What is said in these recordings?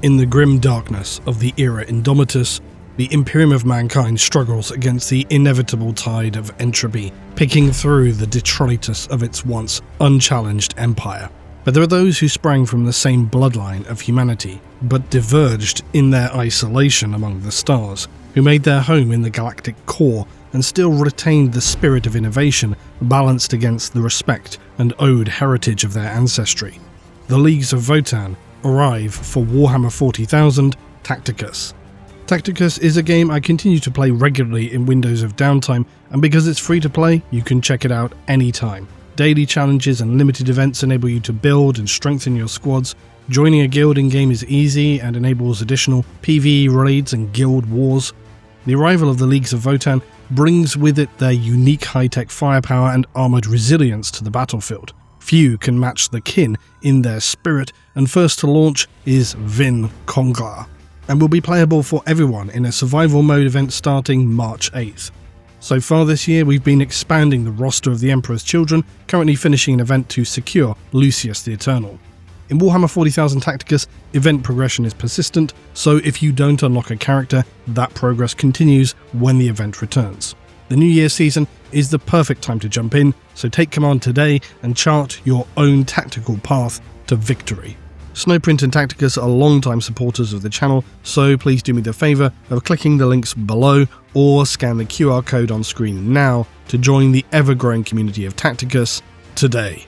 In the grim darkness of the era Indomitus, the Imperium of Mankind struggles against the inevitable tide of entropy, picking through the detritus of its once unchallenged empire. But there are those who sprang from the same bloodline of humanity, but diverged in their isolation among the stars, who made their home in the galactic core and still retained the spirit of innovation balanced against the respect and owed heritage of their ancestry. The Leagues of Votann arrive for Warhammer 40,000 Tacticus. Tacticus is a game I continue to play regularly in windows of downtime, and because it's free to play, you can check it out anytime. Daily challenges and limited events enable you to build and strengthen your squads. Joining a guild in-game is easy and enables additional PvE raids and guild wars. The arrival of the Leagues of Votann brings with it their unique high-tech firepower and armoured resilience to the battlefield. Few can match the kin in their spirit, and first to launch is Vin Konglar, and will be playable for everyone in a survival mode event starting March 8th. So far this year, we've been expanding the roster of the Emperor's Children, currently finishing an event to secure Lucius the Eternal. In Warhammer 40,000 Tacticus, event progression is persistent, so if you don't unlock a character, that progress continues when the event returns. The New Year season is the perfect time to jump in, so take command today and chart your own tactical path to victory. Snowprint and Tacticus are long-time supporters of the channel, so please do me the favour of clicking the links below or scan the QR code on screen now to join the ever-growing community of Tacticus today.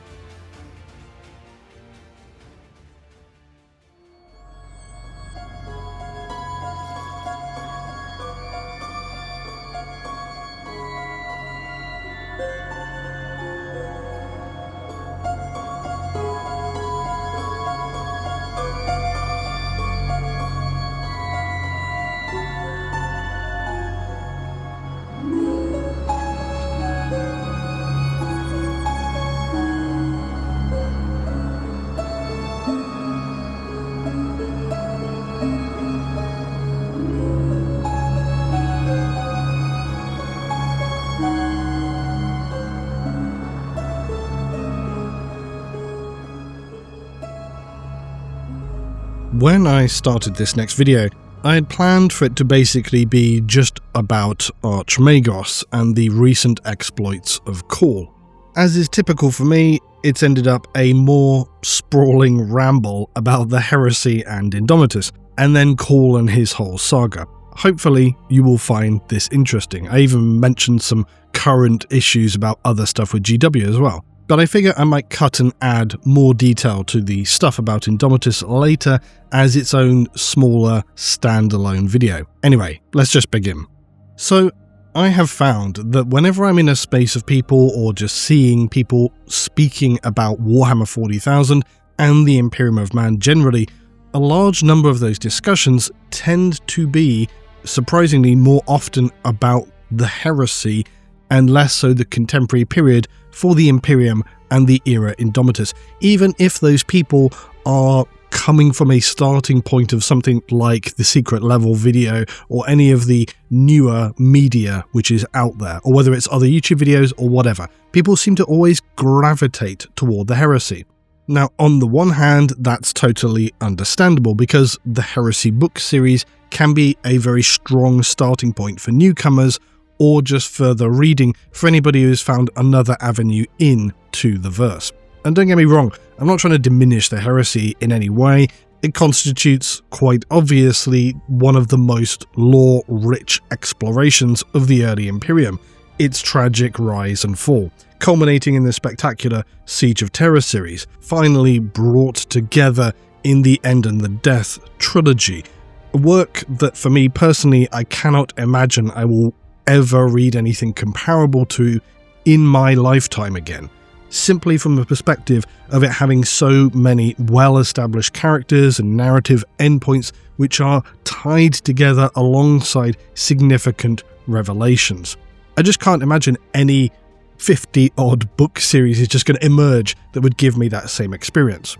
When I started this next video, I had planned for it to basically be just about Archmagos and the recent exploits of Cawl. As is typical for me, it's ended up a more sprawling ramble about the Heresy and Indomitus, and then Cawl and his whole saga. Hopefully you will find this interesting. I even mentioned some current issues about other stuff with GW as well. But I figure I might cut and add more detail to the stuff about Indomitus later as its own smaller standalone video. Anyway, let's just begin. So, I have found that whenever I'm in a space of people or just seeing people speaking about Warhammer 40,000 and the Imperium of Man generally, a large number of those discussions tend to be, surprisingly, more often about the Heresy and less so the contemporary period for the Imperium and the era Indomitus, even if those people are coming from a starting point of something like the Secret Level video or any of the newer media which is out there, or whether it's other YouTube videos or whatever. People seem to always gravitate toward the Heresy. Now, on the one hand, that's totally understandable because the Heresy book series can be a very strong starting point for newcomers or just further reading for anybody who's found another avenue into the verse. And don't get me wrong, I'm not trying to diminish the Heresy in any way. It constitutes, quite obviously, one of the most lore-rich explorations of the early Imperium, its tragic rise and fall, culminating in the spectacular Siege of Terror series, finally brought together in the End and the Death trilogy, a work that for me personally I cannot imagine I will ever read anything comparable to in my lifetime again, simply from the perspective of it having so many well-established characters and narrative endpoints which are tied together alongside significant revelations. I just can't imagine any 50-odd book series is just going to emerge that would give me that same experience.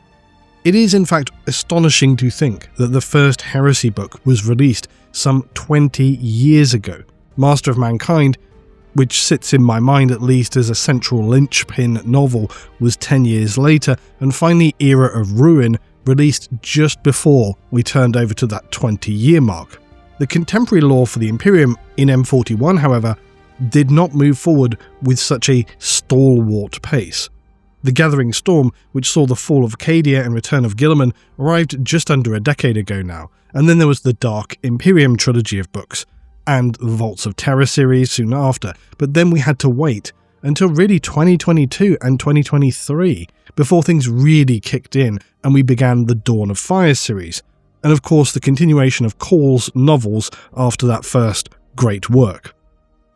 It is in fact astonishing to think that the first Heresy book was released some 20 years ago. Master of Mankind, which sits in my mind at least as a central linchpin novel, was 10 years later, and finally Era of Ruin released just before we turned over to that 20-year mark. The contemporary lore for the Imperium in M41, however, did not move forward with such a stalwart pace. The Gathering Storm, which saw the fall of Acadia and return of Guilliman, arrived just under a decade ago now, and then there was the Dark Imperium trilogy of books, and the Vaults of Terror series soon after, but then we had to wait until really 2022 and 2023 before things really kicked in and we began the Dawn of Fire series, and of course the continuation of Cawl's novels after that first great work.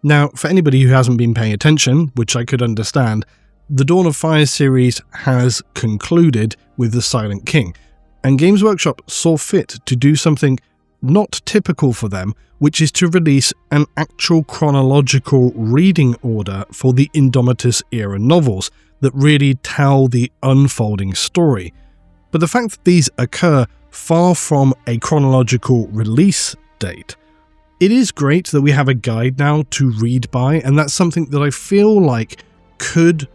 Now, for anybody who hasn't been paying attention, which I could understand, the Dawn of Fire series has concluded with The Silent King, and Games Workshop saw fit to do something not typical for them, which is to release an actual chronological reading order for the Indomitus era novels that really tell the unfolding story. But the fact that these occur far from a chronological release date, it is great that we have a guide now to read by, and that's something that I feel like could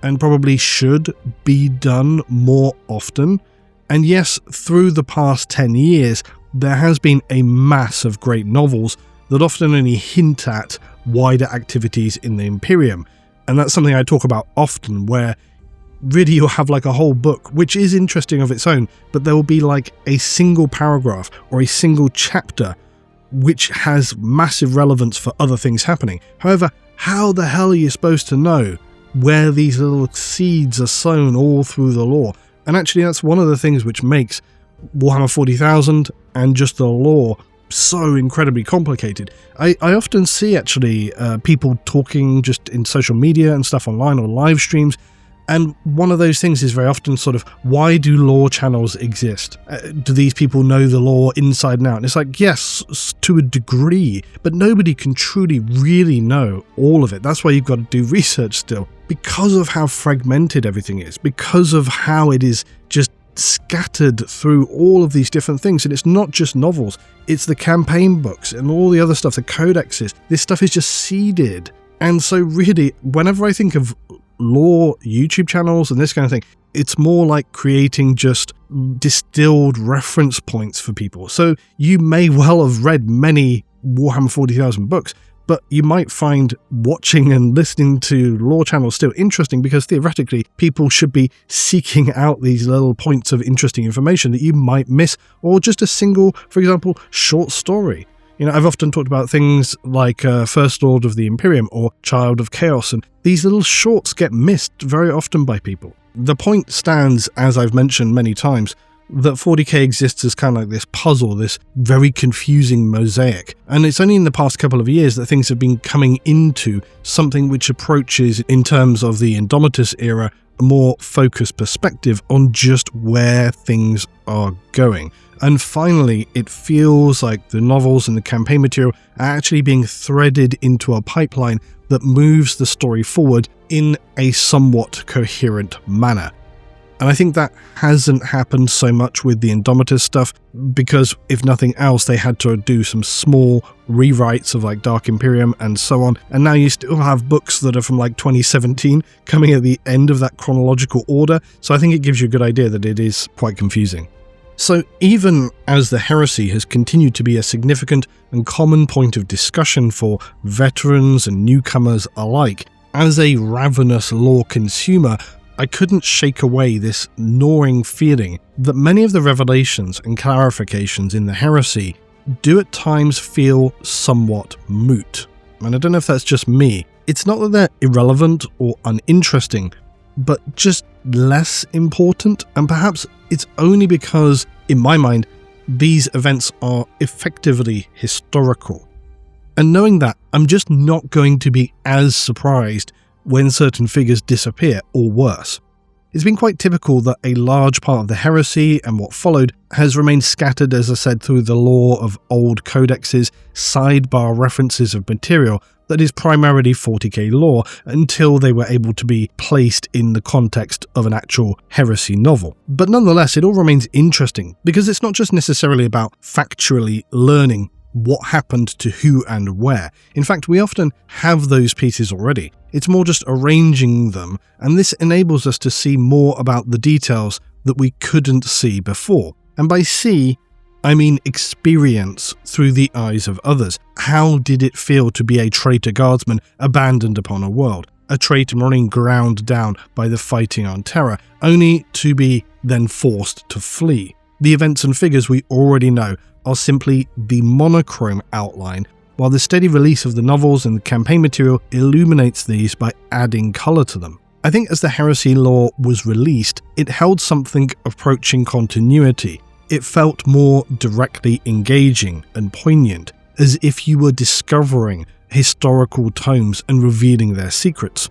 and probably should be done more often. And yes, through the past 10 years, there has been a mass of great novels that often only hint at wider activities in the Imperium. And that's something I talk about often, where really you'll have like a whole book, which is interesting of its own, but there will be like a single paragraph or a single chapter which has massive relevance for other things happening. However, how the hell are you supposed to know where these little seeds are sown all through the lore? And actually that's one of the things which makes Warhammer 40,000 and just the lore so incredibly complicated. I often see actually people talking just in social media and stuff online or live streams, and one of those things is very often sort of, why do lore channels exist? Do these people know the lore inside and out? And it's like, yes, to a degree, but nobody can truly really know all of it. That's why you've got to do research still, because of how fragmented everything is, because of how it is just scattered through all of these different things. And it's not just novels, it's the campaign books and all the other stuff, the codexes. This stuff is just seeded. And so really, whenever I think of lore YouTube channels and this kind of thing, it's more like creating just distilled reference points for people. So you may well have read many Warhammer 40,000 books, but you might find watching and listening to lore channels still interesting, because theoretically people should be seeking out these little points of interesting information that you might miss, or just a single, for example, short story. You know, I've often talked about things like First Lord of the Imperium or Child of Chaos, and these little shorts get missed very often by people. The point stands, as I've mentioned many times, that 40k exists as kind of like this puzzle, this very confusing mosaic. And it's only in the past couple of years that things have been coming into something which approaches, in terms of the Indomitus era, a more focused perspective on just where things are going. And finally, it feels like the novels and the campaign material are actually being threaded into a pipeline that moves the story forward in a somewhat coherent manner. And I think that hasn't happened so much with the Indomitus stuff, because if nothing else, they had to do some small rewrites of like Dark Imperium and so on. And now you still have books that are from like 2017 coming at the end of that chronological order. So I think it gives you a good idea that it is quite confusing. So even as the Heresy has continued to be a significant and common point of discussion for veterans and newcomers alike, as a ravenous lore consumer, I couldn't shake away this gnawing feeling that many of the revelations and clarifications in the Heresy do at times feel somewhat moot. And I don't know if that's just me. It's not that they're irrelevant or uninteresting, but just less important, and perhaps it's only because, in my mind, these events are effectively historical. And knowing that, I'm just not going to be as surprised when certain figures disappear, or worse. It's been quite typical that a large part of the Heresy and what followed has remained scattered, as I said, through the lore of old codexes, sidebar references of material that is primarily 40k lore, until they were able to be placed in the context of an actual Heresy novel. But nonetheless, it all remains interesting, because it's not just necessarily about factually learning what happened to who and where. In fact, we often have those pieces already. It's more just arranging them, and this enables us to see more about the details that we couldn't see before. And by see, I mean experience through the eyes of others. How did it feel to be a traitor guardsman abandoned upon a world? A traitor running ground down by the fighting on Terra, only to be then forced to flee. The events and figures we already know are simply the monochrome outline, while the steady release of the novels and the campaign material illuminates these by adding colour to them. I think as the Heresy lore was released, it held something approaching continuity. It felt more directly engaging and poignant, as if you were discovering historical tomes and revealing their secrets.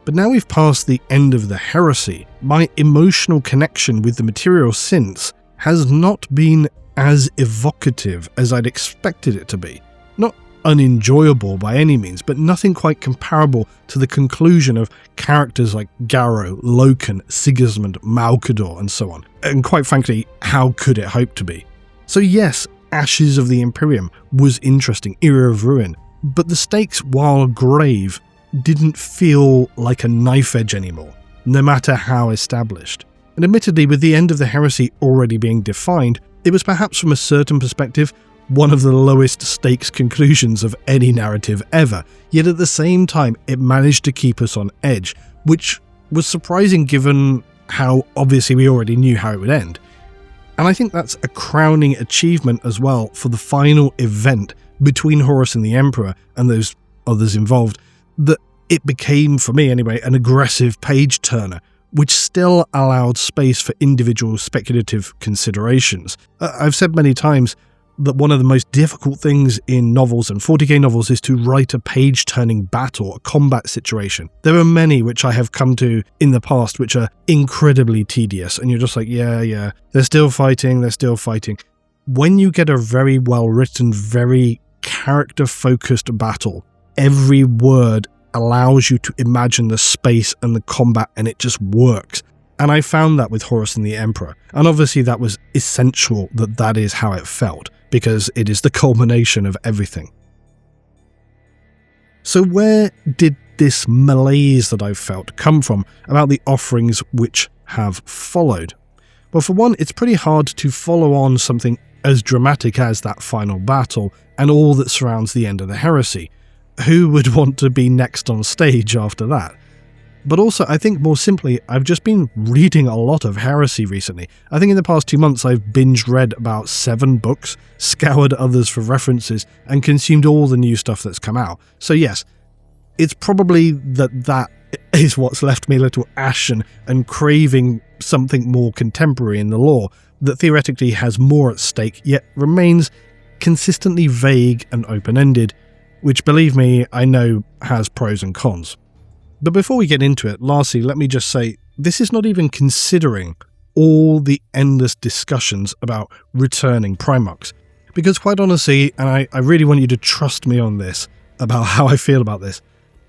But now we've passed the end of the Heresy, my emotional connection with the material since has not been as evocative as I'd expected it to be. Not unenjoyable by any means, but nothing quite comparable to the conclusion of characters like Garrow, Loken, Sigismund, Malcador, and so on. And quite frankly, how could it hope to be? So yes, Ashes of the Imperium was interesting, Era of Ruin, but the stakes, while grave, didn't feel like a knife edge anymore, no matter how established. And admittedly, with the end of the Heresy already being defined, it was perhaps from a certain perspective one of the lowest stakes conclusions of any narrative ever, yet at the same time it managed to keep us on edge, which was surprising given how obviously we already knew how it would end. And I think that's a crowning achievement as well for the final event between Horus and the Emperor and those others involved, that it became, for me anyway, an aggressive page-turner, which still allowed space for individual speculative considerations. I've said many times that one of the most difficult things in novels and 40k novels is to write a page-turning battle, a combat situation. There are many which I have come to in the past which are incredibly tedious, and you're just like, yeah, they're still fighting. When you get a very well-written, very character-focused battle, every word allows you to imagine the space and the combat, and it just works. And I found that with Horus and the Emperor. And obviously that was essential that is how it felt, because it is the culmination of everything. So where did this malaise that I've felt come from about the offerings which have followed? Well, for one, it's pretty hard to follow on something as dramatic as that final battle and all that surrounds the end of the Heresy. Who would want to be next on stage after that? But also, I think more simply, I've just been reading a lot of Heresy recently. I think in the past 2 months I've binge-read about 7 books, scoured others for references, and consumed all the new stuff that's come out. So yes, it's probably that is what's left me a little ashen and craving something more contemporary in the lore that theoretically has more at stake, yet remains consistently vague and open-ended, which, believe me, I know has pros and cons. But before we get into it, lastly, let me just say, this is not even considering all the endless discussions about returning Primarchs. Because quite honestly, and I really want you to trust me on this, about how I feel about this,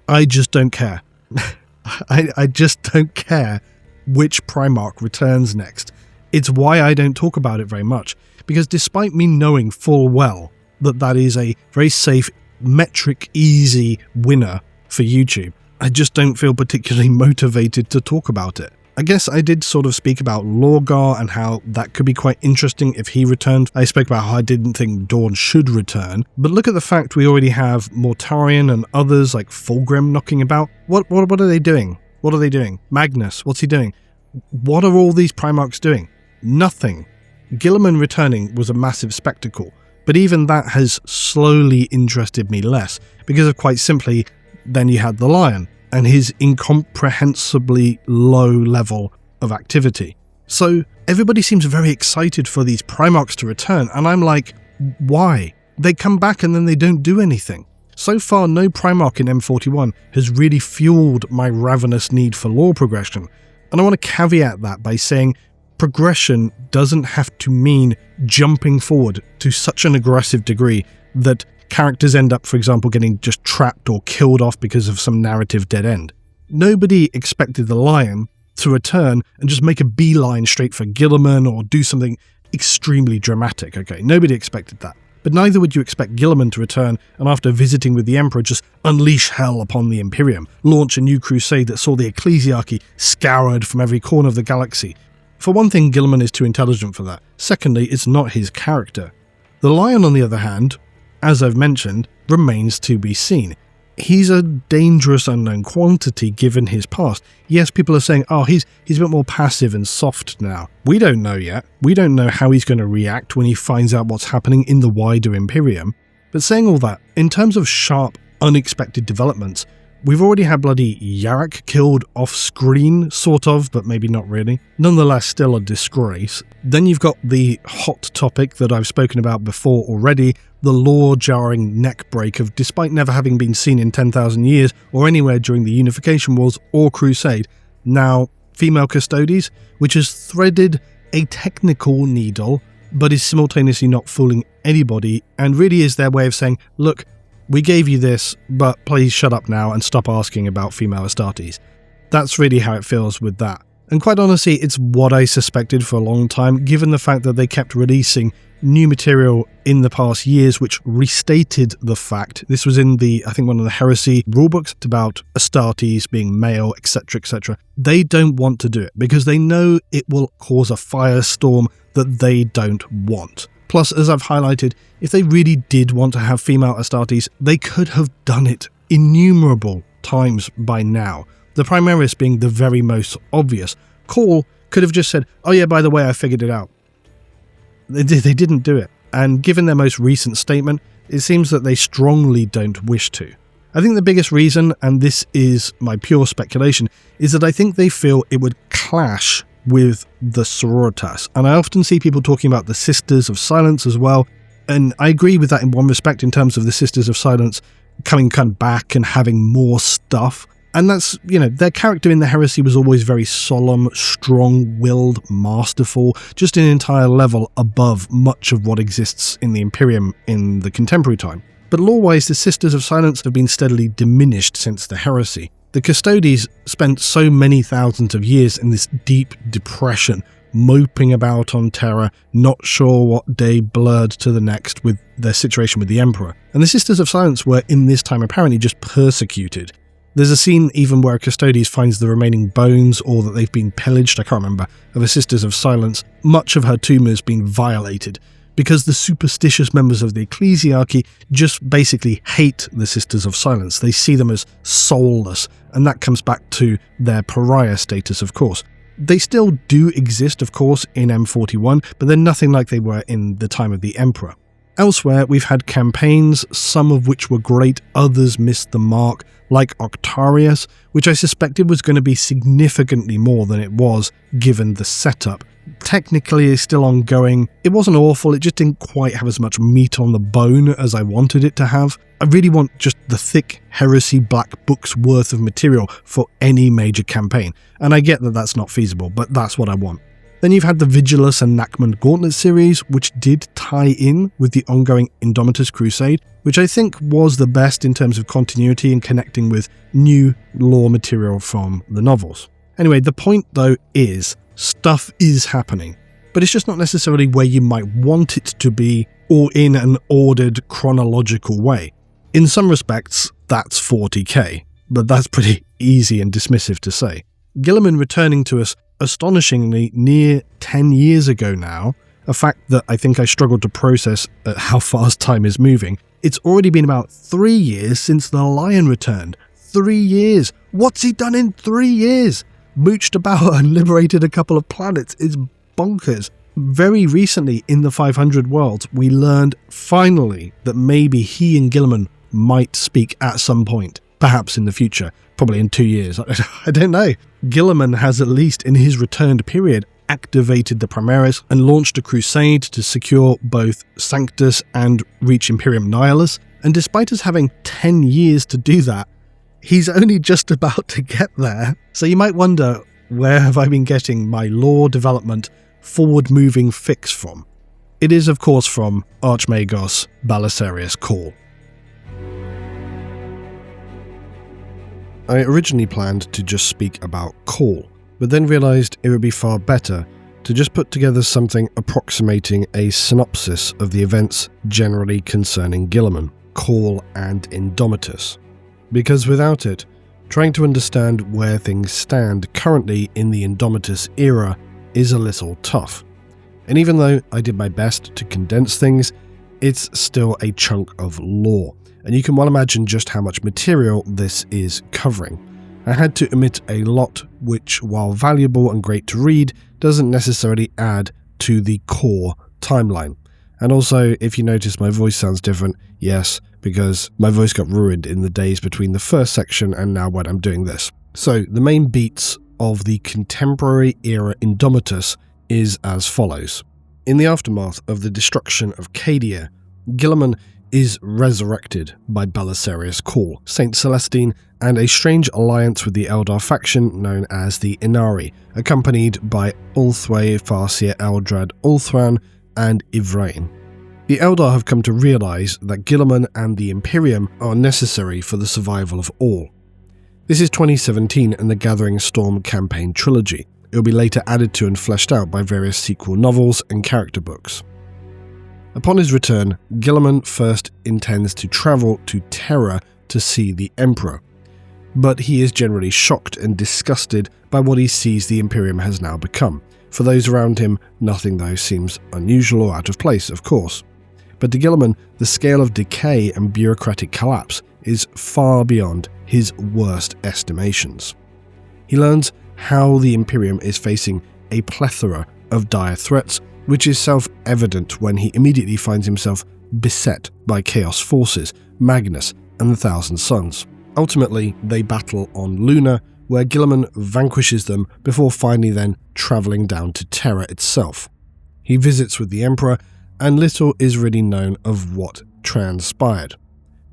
I just don't care. I just don't care which Primarch returns next. It's why I don't talk about it very much, because despite me knowing full well that is a very safe, metric, easy winner for YouTube, I just don't feel particularly motivated to talk about it. I guess I did sort of speak about Lorgar and how that could be quite interesting if he returned. I spoke about how I didn't think Dawn should return, but look at the fact we already have Mortarion and others like Fulgrim knocking about. What are they doing? What are they doing? Magnus, what's he doing? What are all these Primarchs doing? Nothing. Guilliman returning was a massive spectacle, but even that has slowly interested me less, because of quite simply, then you had the Lion, and his incomprehensibly low level of activity. So everybody seems very excited for these Primarchs to return, and I'm like, why? They come back and then they don't do anything. So far, no Primarch in M41 has really fueled my ravenous need for lore progression, and I want to caveat that by saying progression doesn't have to mean jumping forward to such an aggressive degree that characters end up, for example, getting just trapped or killed off because of some narrative dead end. Nobody expected the Lion to return and just make a beeline straight for Guilliman or do something extremely dramatic, okay? Nobody expected that. But neither would you expect Guilliman to return and after visiting with the Emperor just unleash hell upon the Imperium, launch a new crusade that saw the Ecclesiarchy scoured from every corner of the galaxy. For one thing, Guilliman is too intelligent for that. Secondly, it's not his character. The Lion, on the other hand, as I've mentioned, remains to be seen. He's a dangerous unknown quantity given his past. Yes, people are saying, oh, he's a bit more passive and soft now. We don't know yet. We don't know how he's going to react when he finds out what's happening in the wider Imperium. But saying all that, in terms of sharp, unexpected developments, we've already had bloody Yarrick killed off-screen, sort of, but maybe not really. Nonetheless, still a disgrace. Then you've got the hot topic that I've spoken about before already, the lore-jarring neckbreak of, despite never having been seen in 10,000 years or anywhere during the Unification Wars or Crusade, now female Custodes, which has threaded a technical needle, but is simultaneously not fooling anybody, and really is their way of saying, look, we gave you this, but please shut up now and stop asking about female Astartes. That's really how it feels with that. And quite honestly, it's what I suspected for a long time, given the fact that they kept releasing new material in the past years which restated the fact. This was in I think one of the Heresy rulebooks about Astartes being male, etc, etc. They don't want to do it because they know it will cause a firestorm that they don't want. Plus, as I've highlighted, if they really did want to have female Astartes, they could have done it innumerable times by now. The Primaris being the very most obvious. Cawl could have just said, oh yeah, by the way, I figured it out. They didn't do it. And given their most recent statement, it seems that they strongly don't wish to. I think the biggest reason, and this is my pure speculation, is that I think they feel it would clash with the Sororitas. And I often see people talking about the Sisters of Silence as well. And I agree with that in one respect in terms of the Sisters of Silence coming kind of back and having more stuff. And that's, their character in the Heresy was always very solemn, strong-willed, masterful, just an entire level above much of what exists in the Imperium in the contemporary time. But lore-wise, the Sisters of Silence have been steadily diminished since the Heresy. The Custodes spent so many thousands of years in this deep depression, moping about on Terra, not sure what day blurred to the next with their situation with the Emperor. And the Sisters of Silence were, in this time, apparently just persecuted. There's a scene even where Custodes finds the remaining bones, or that they've been pillaged, I can't remember, of a Sisters of Silence. Much of her tomb has been violated, because the superstitious members of the ecclesiarchy just basically hate the Sisters of Silence. They see them as soulless, and that comes back to their pariah status, of course. They still do exist, of course, in M41, but they're nothing like they were in the time of the Emperor. Elsewhere, we've had campaigns, some of which were great, others missed the mark, like Octarius, which I suspected was going to be significantly more than it was, given the setup. Technically, it's still ongoing. It wasn't awful, it just didn't quite have as much meat on the bone as I wanted it to have. I really want just the thick Heresy Black Book's worth of material for any major campaign, and I get that that's not feasible, but that's what I want. Then you've had the Vigilus and Nachman Gauntlet series, which did tie in with the ongoing Indomitus Crusade, which I think was the best in terms of continuity and connecting with new lore material from the novels. Anyway, the point though is, stuff is happening, but it's just not necessarily where you might want it to be or in an ordered chronological way. In some respects, that's 40k, but that's pretty easy and dismissive to say. Guilliman returning to us astonishingly near 10 years ago now, a fact that I think I struggled to process at how fast time is moving. It's already been about 3 years since the Lion returned. 3 years! What's he done in 3 years? Mooched about and liberated a couple of planets. It's bonkers. Very recently in the 500 Worlds, we learned finally that maybe he and Guilliman might speak at some point. Perhaps in the future, probably in 2 years, I don't know. Guilliman has, at least in his returned period, activated the Primaris and launched a crusade to secure both Sanctus and reach Imperium Nihilus, and despite us having 10 years to do that, he's only just about to get there. So you might wonder, where have I been getting my lore development forward-moving fix from? It is, of course, from Archmagos BELISARIUS Cawl. I originally planned to just speak about Cawl, but then realised it would be far better to just put together something approximating a synopsis of the events generally concerning Guilliman, Cawl and Indomitus. Because without it, trying to understand where things stand currently in the Indomitus era is a little tough. And even though I did my best to condense things, it's still a chunk of lore, and you can well imagine just how much material this is covering. I had to omit a lot which, while valuable and great to read, doesn't necessarily add to the core timeline. And also, if you notice my voice sounds different, yes, because my voice got ruined in the days between the first section and now when I'm doing this. So, the main beats of the contemporary era Indomitus is as follows. In the aftermath of the destruction of Cadia, Guilliman is resurrected by Belisarius Cawl, Saint Celestine, and a strange alliance with the Eldar faction known as the Inari, accompanied by Ulthwé, Farseer, Eldrad, Ulthran, and Ivrain. The Eldar have come to realise that Guilliman and the Imperium are necessary for the survival of all. This is 2017 and the Gathering Storm campaign trilogy. It will be later added to and fleshed out by various sequel novels and character books. Upon his return, Guilliman first intends to travel to Terra to see the Emperor, but he is generally shocked and disgusted by what he sees the Imperium has now become. For those around him, nothing though seems unusual or out of place, of course. But to Guilliman, the scale of decay and bureaucratic collapse is far beyond his worst estimations. He learns how the Imperium is facing a plethora of dire threats, which is self-evident when he immediately finds himself beset by Chaos forces, Magnus, and the Thousand Sons. Ultimately, they battle on Luna, where Guilliman vanquishes them before finally then travelling down to Terra itself. He visits with the Emperor, and little is really known of what transpired.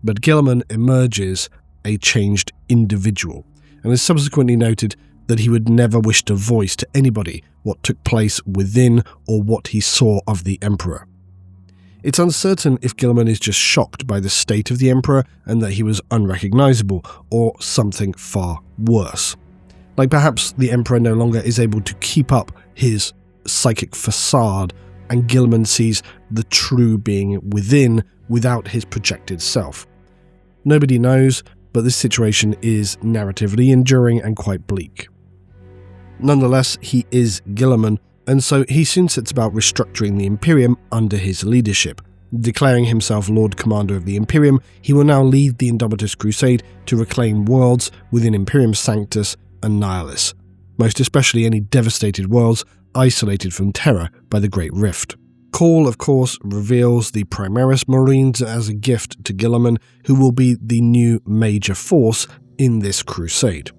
But Guilliman emerges a changed individual, and is subsequently noted that he would never wish to voice to anybody what took place within or what he saw of the Emperor. It's uncertain if Guilliman is just shocked by the state of the Emperor and that he was unrecognisable, or something far worse. Like perhaps the Emperor no longer is able to keep up his psychic facade, and Guilliman sees the true being within without his projected self. Nobody knows, but this situation is narratively enduring and quite bleak. Nonetheless, he is Guilliman, and so he soon sets about restructuring the Imperium under his leadership. Declaring himself Lord Commander of the Imperium, he will now lead the Indomitus Crusade to reclaim worlds within Imperium Sanctus and Nihilus, most especially any devastated worlds isolated from Terra by the Great Rift. Cawl, of course, reveals the Primaris Marines as a gift to Guilliman, who will be the new major force in this crusade.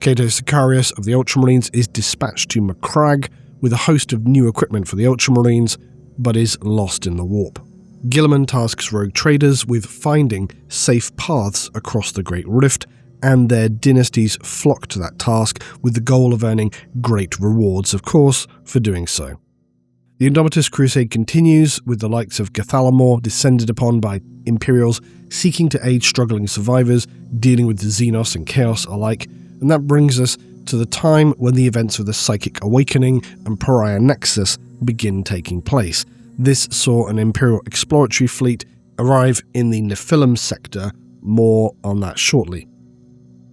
Cato Sicarius of the Ultramarines is dispatched to Macragge with a host of new equipment for the Ultramarines, but is lost in the warp. Guilliman tasks rogue traders with finding safe paths across the Great Rift, and their dynasties flock to that task with the goal of earning great rewards, of course, for doing so. The Indomitus Crusade continues, with the likes of Gathalamor descended upon by Imperials seeking to aid struggling survivors, dealing with the Xenos and Chaos alike, and that brings us to the time when the events of the Psychic Awakening and Pariah Nexus begin taking place. This saw an Imperial exploratory fleet arrive in the Nephilim sector, more on that shortly.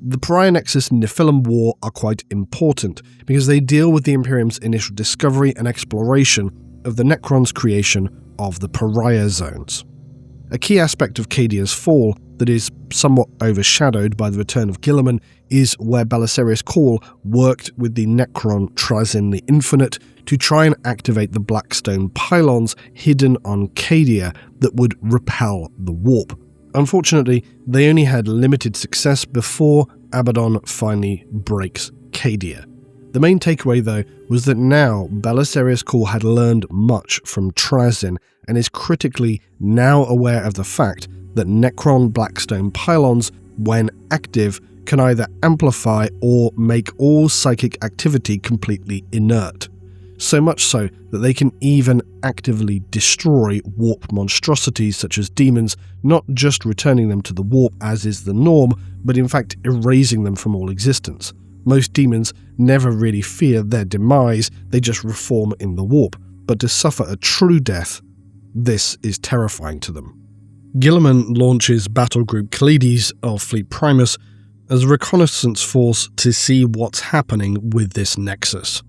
The Pariah Nexus and Nephilim War are quite important because they deal with the Imperium's initial discovery and exploration of the Necron's creation of the Pariah Zones. A key aspect of Cadia's fall that is somewhat overshadowed by the return of Guilliman is where Belisarius Cawl worked with the Necron Trazyn the Infinite to try and activate the Blackstone pylons hidden on Cadia that would repel the warp. Unfortunately, they only had limited success before Abaddon finally breaks Cadia. The main takeaway, though, was that now Belisarius Cawl had learned much from Trazyn and is critically now aware of the fact that Necron Blackstone pylons, when active, can either amplify or make all psychic activity completely inert. So much so that they can even actively destroy warp monstrosities such as demons, not just returning them to the warp as is the norm, but in fact erasing them from all existence. Most demons never really fear their demise, they just reform in the warp, but to suffer a true death, this is terrifying to them. Guilliman launches Battle Group Kalides of Fleet Primus as a reconnaissance force to see what's happening with this nexus.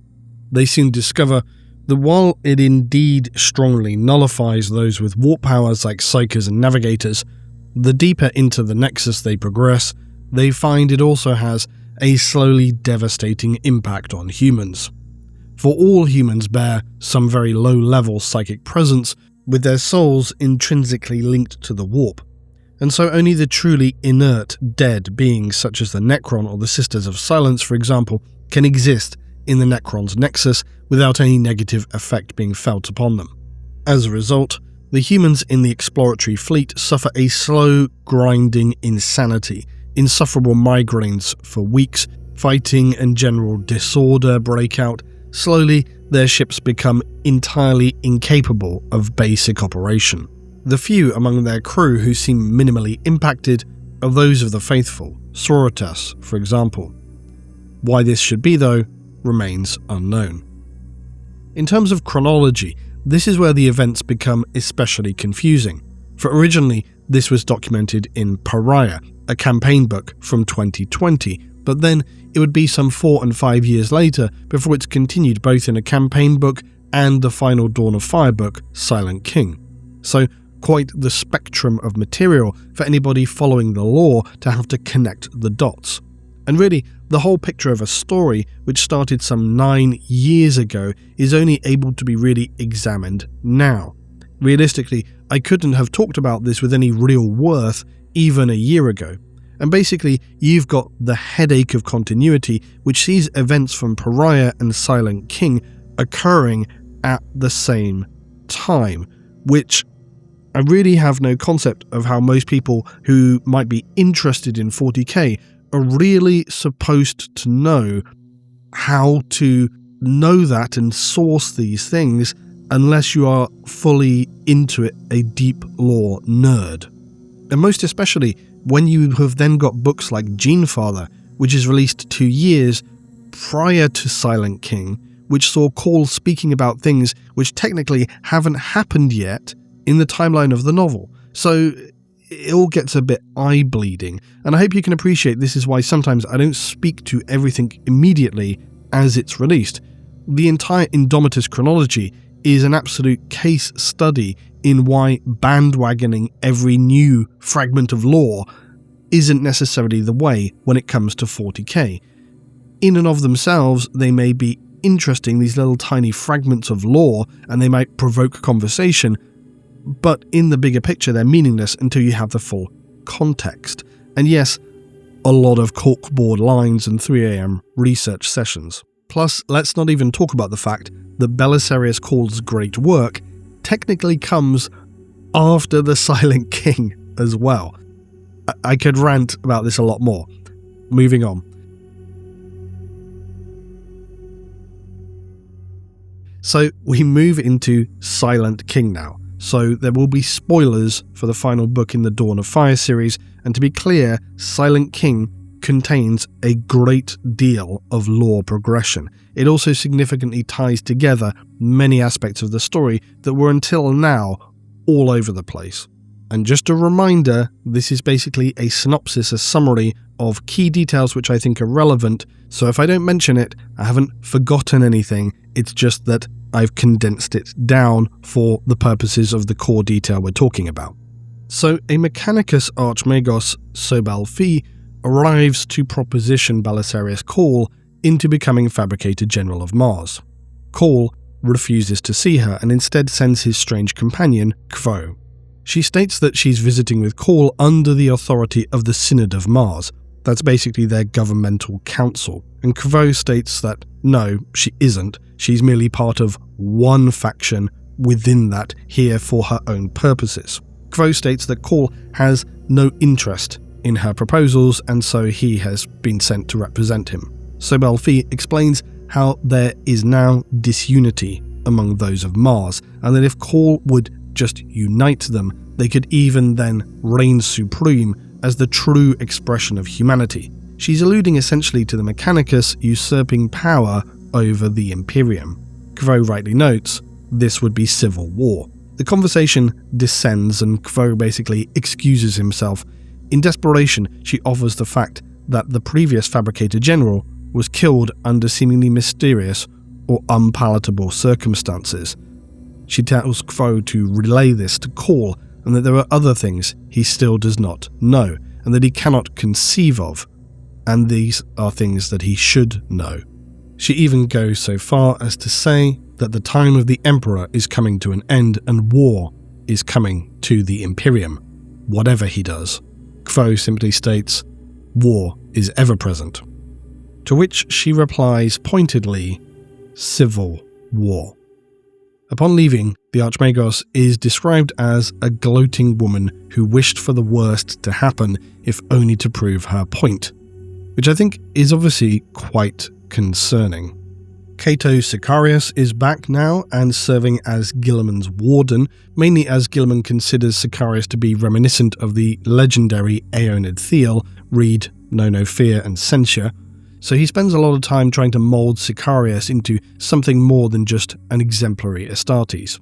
they soon discover that while it indeed strongly nullifies those with warp powers like Psychers and Navigators, the deeper into the Nexus they progress, they find it also has a slowly devastating impact on humans. For all humans bear some very low-level psychic presence, with their souls intrinsically linked to the warp, and so only the truly inert, dead beings such as the Necron or the Sisters of Silence, for example, can exist in the Necron's Nexus without any negative effect being felt upon them. As a result, the humans in the exploratory fleet suffer a slow, grinding insanity, insufferable migraines for weeks, fighting and general disorder break out. Slowly, their ships become entirely incapable of basic operation. The few among their crew who seem minimally impacted are those of the faithful, Sororitas, for example. Why this should be, though, remains unknown. In terms of chronology, this is where the events become especially confusing, for originally this was documented in Pariah, a campaign book from 2020, but then it would be some 4 and 5 years later before it's continued both in a campaign book and the final Dawn of Fire book, Silent King. So quite the spectrum of material for anybody following the lore to have to connect the dots. And really, the whole picture of a story, which started some 9 years ago, is only able to be really examined now. Realistically, I couldn't have talked about this with any real worth even a year ago. And basically, you've got the headache of continuity, which sees events from Pariah and Silent King occurring at the same time, which I really have no concept of how most people who might be interested in 40k are really supposed to know how to know that and source these things unless you are fully into it, a deep lore nerd. And most especially when you have then got books like Genefather, which is released 2 years prior to Silent King, which saw Cawl speaking about things which technically haven't happened yet in the timeline of the novel. So it all gets a bit eye-bleeding, and I hope you can appreciate this is why sometimes I don't speak to everything immediately as it's released. The entire Indomitus chronology is an absolute case study in why bandwagoning every new fragment of lore isn't necessarily the way when it comes to 40k. In and of themselves, they may be interesting, these little tiny fragments of lore, and they might provoke conversation, but in the bigger picture they're meaningless until you have the full context. And yes, a lot of corkboard lines and 3 AM research sessions. Plus, let's not even talk about the fact that Belisarius Cawl's great work technically comes after the Silent King as well. I could rant about this a lot more. Moving on. So we move into Silent King now. So there will be spoilers for the final book in the Dawn of Fire series, and to be clear, Silent King contains a great deal of lore progression. It also significantly ties together many aspects of the story that were until now all over the place. And just a reminder, this is basically a synopsis, a summary of key details which I think are relevant, so if I don't mention it, I haven't forgotten anything, it's just that I've condensed it down for the purposes of the core detail we're talking about. So a Mechanicus Archmagos, Sobal Fi, arrives to proposition Belisarius Cawl into becoming Fabricator General of Mars. Cawl refuses to see her and instead sends his strange companion, Kvo. She states that she's visiting with Cawl under the authority of the Synod of Mars. That's basically their governmental council. And Kvo states that no, she isn't. She's merely part of one faction within that, here for her own purposes. Kvo states that Cawl has no interest in her proposals, and so he has been sent to represent him. Sobal Fi explains how there is now disunity among those of Mars, and that if Cawl would just unite them, they could even then reign supreme as the true expression of humanity. She's alluding essentially to the Mechanicus usurping power over the Imperium. Kvo rightly notes, this would be civil war. The conversation descends and Kvo basically excuses himself. In desperation, she offers the fact that the previous Fabricator General was killed under seemingly mysterious or unpalatable circumstances. She tells Kvothe to relay this to Cawl, and that there are other things he still does not know, and that he cannot conceive of, and these are things that he should know. She even goes so far as to say that the time of the Emperor is coming to an end and war is coming to the Imperium, whatever he does. Kvothe simply states, "War is ever present." To which she replies pointedly, "Civil war." Upon leaving, the Archmagos is described as a gloating woman who wished for the worst to happen if only to prove her point, which I think is obviously quite concerning. Cato Sicarius is back now and serving as Guilliman's warden, mainly as Guilliman considers Sicarius to be reminiscent of the legendary Aeonid Thiel, read Know No Fear and Censure, so he spends a lot of time trying to mould Sicarius into something more than just an exemplary Astartes.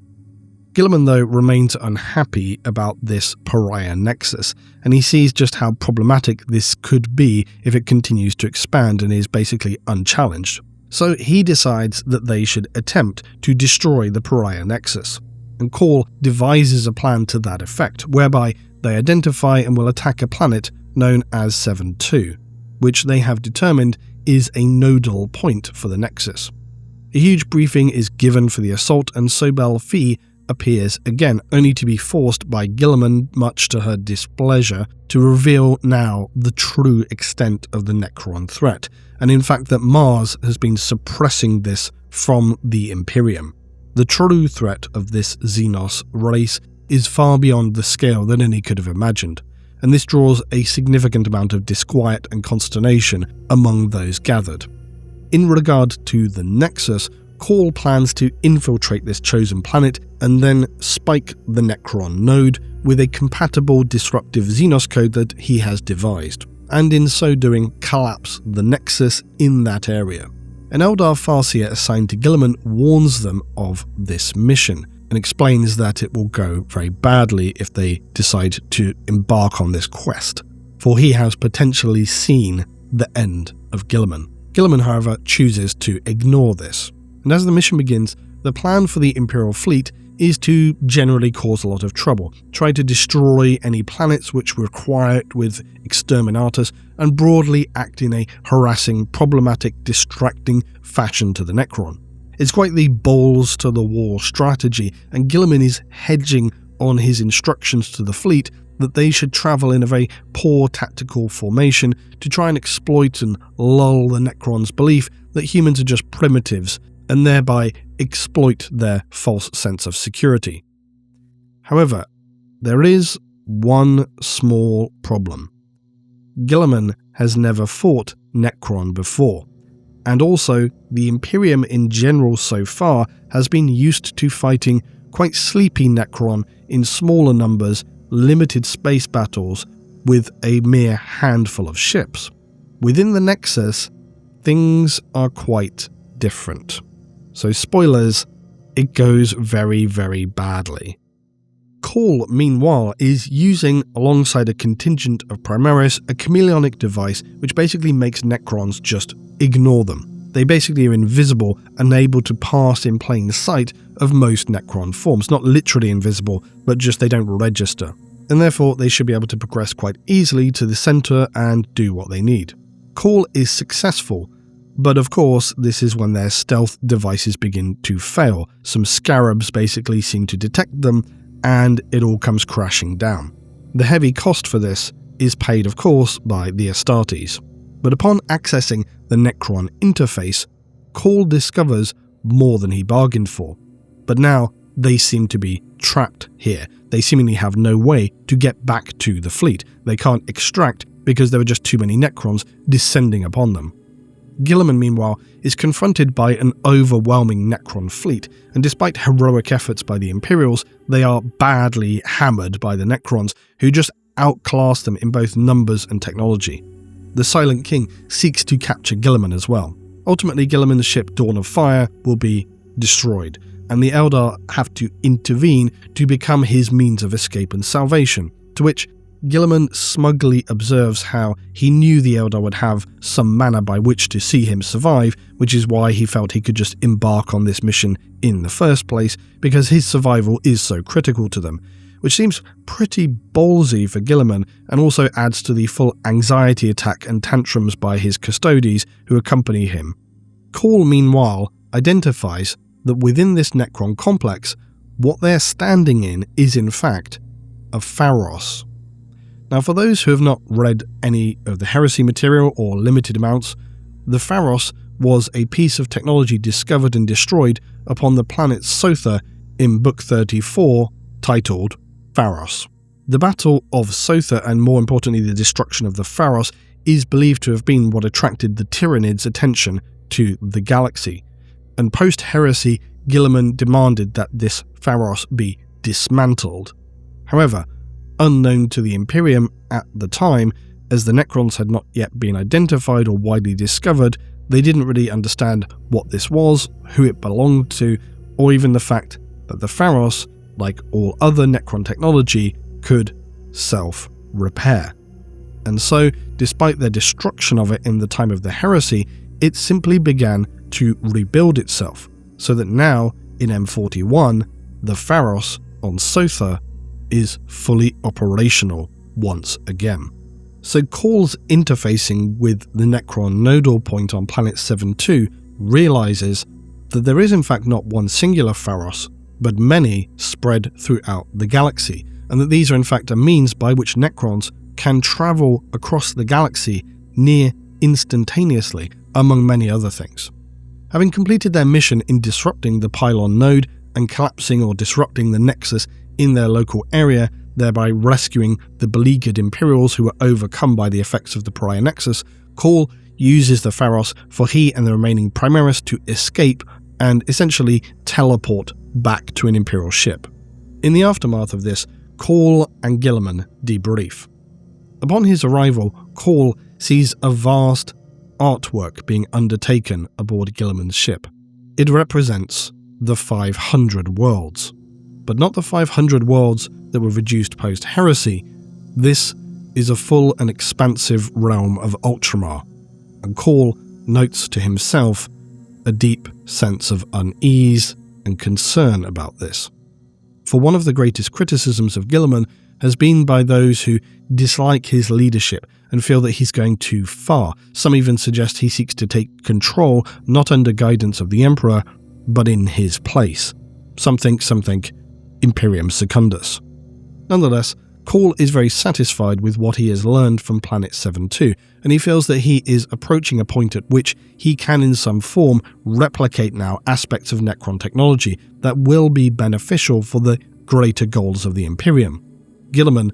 Guilliman, though, remains unhappy about this pariah nexus, and he sees just how problematic this could be if it continues to expand and is basically unchallenged. So he decides that they should attempt to destroy the pariah nexus, and Cawl devises a plan to that effect, whereby they identify and will attack a planet known as 7-2, which they have determined is a nodal point for the nexus. A huge briefing is given for the assault, and Sobel Fee appears again, only to be forced by Guilliman, much to her displeasure, to reveal now the true extent of the Necron threat, and in fact that Mars has been suppressing this from the Imperium. The true threat of this Xenos race is far beyond the scale that any could have imagined, and this draws a significant amount of disquiet and consternation among those gathered. In regard to the Nexus, Cawl plans to infiltrate this chosen planet and then spike the Necron node with a compatible disruptive Xenos code that he has devised, and in so doing collapse the Nexus in that area. An Eldar Farseer assigned to Guilliman warns them of this mission, and explains that it will go very badly if they decide to embark on this quest, for he has potentially seen the end of Guilliman. Guilliman, however, chooses to ignore this, and as the mission begins, the plan for the Imperial fleet is to generally cause a lot of trouble, try to destroy any planets which require it with exterminatus, and broadly act in a harassing, problematic, distracting fashion to the Necron. It's quite the balls to the wall strategy, and Guilliman is hedging on his instructions to the fleet that they should travel in a very poor tactical formation to try and exploit and lull the Necrons' belief that humans are just primitives, and thereby exploit their false sense of security. However, there is one small problem. Guilliman has never fought Necron before, and also the Imperium in general so far has been used to fighting quite sleepy Necron in smaller numbers, limited space battles with a mere handful of ships. Within the Nexus, things are quite different. So spoilers, it goes very, very badly. Cawl, meanwhile, is using, alongside a contingent of Primaris, a chameleonic device which basically makes Necrons just ignore them. They basically are invisible and able to pass in plain sight of most Necron forms, not literally invisible, but just they don't register, and therefore they should be able to progress quite easily to the centre and do what they need. Cawl is successful, but of course this is when their stealth devices begin to fail. Some scarabs basically seem to detect them, and it all comes crashing down. The heavy cost for this is paid, of course, by the Astartes. But upon accessing the Necron interface, Cawl discovers more than he bargained for. But now they seem to be trapped here. They seemingly have no way to get back to the fleet. They can't extract because there are just too many Necrons descending upon them. Guilliman, meanwhile, is confronted by an overwhelming Necron fleet, and despite heroic efforts by the Imperials, they are badly hammered by the Necrons, who just outclass them in both numbers and technology. The Silent King seeks to capture Guilliman as well. Ultimately, Guilliman's ship Dawn of Fire will be destroyed, and the Eldar have to intervene to become his means of escape and salvation, to which Guilliman smugly observes how he knew the Eldar would have some manner by which to see him survive, which is why he felt he could just embark on this mission in the first place, because his survival is so critical to them, which seems pretty ballsy for Guilliman and also adds to the full anxiety attack and tantrums by his custodes who accompany him. Cawl, meanwhile, identifies that within this Necron complex, what they're standing in is in fact a Pharos. Now, for those who have not read any of the Heresy material or limited amounts, the Pharos was a piece of technology discovered and destroyed upon the planet Sotha in Book 34, titled Pharos. The Battle of Sotha, and more importantly the destruction of the Pharos, is believed to have been what attracted the Tyranids' attention to the galaxy, and post-Heresy, Guilliman demanded that this Pharos be dismantled. However, unknown to the Imperium at the time, as the Necrons had not yet been identified or widely discovered, they didn't really understand what this was, who it belonged to, or even the fact that the Pharos, like all other Necron technology, could self-repair. And so, despite their destruction of it in the time of the Heresy, it simply began to rebuild itself, so that now, in M41, the Pharos on Sotha is fully operational once again. So Cawl's interfacing with the Necron nodal point on planet 7-2 realizes that there is in fact not one singular Pharos, but many spread throughout the galaxy, and that these are in fact a means by which Necrons can travel across the galaxy near instantaneously, among many other things. Having completed their mission in disrupting the pylon node and collapsing or disrupting the nexus in their local area, thereby rescuing the beleaguered Imperials who were overcome by the effects of the Pariah Nexus, Cawl uses the Pharos for he and the remaining Primaris to escape and essentially teleport back to an Imperial ship. In the aftermath of this, Cawl and Guilliman debrief. Upon his arrival, Cawl sees a vast artwork being undertaken aboard Guilliman's ship. It represents the 500 worlds. But not the 500 worlds that were reduced post-Heresy. This is a full and expansive realm of Ultramar, and Cawl notes to himself a deep sense of unease and concern about this. For one of the greatest criticisms of Guilliman has been by those who dislike his leadership and feel that he's going too far. Some even suggest he seeks to take control not under guidance of the Emperor, but in his place. Some think Imperium Secundus. Nonetheless, Cawl is very satisfied with what he has learned from Planet 7-2, and he feels that he is approaching a point at which he can in some form replicate now aspects of Necron technology that will be beneficial for the greater goals of the Imperium. Guilliman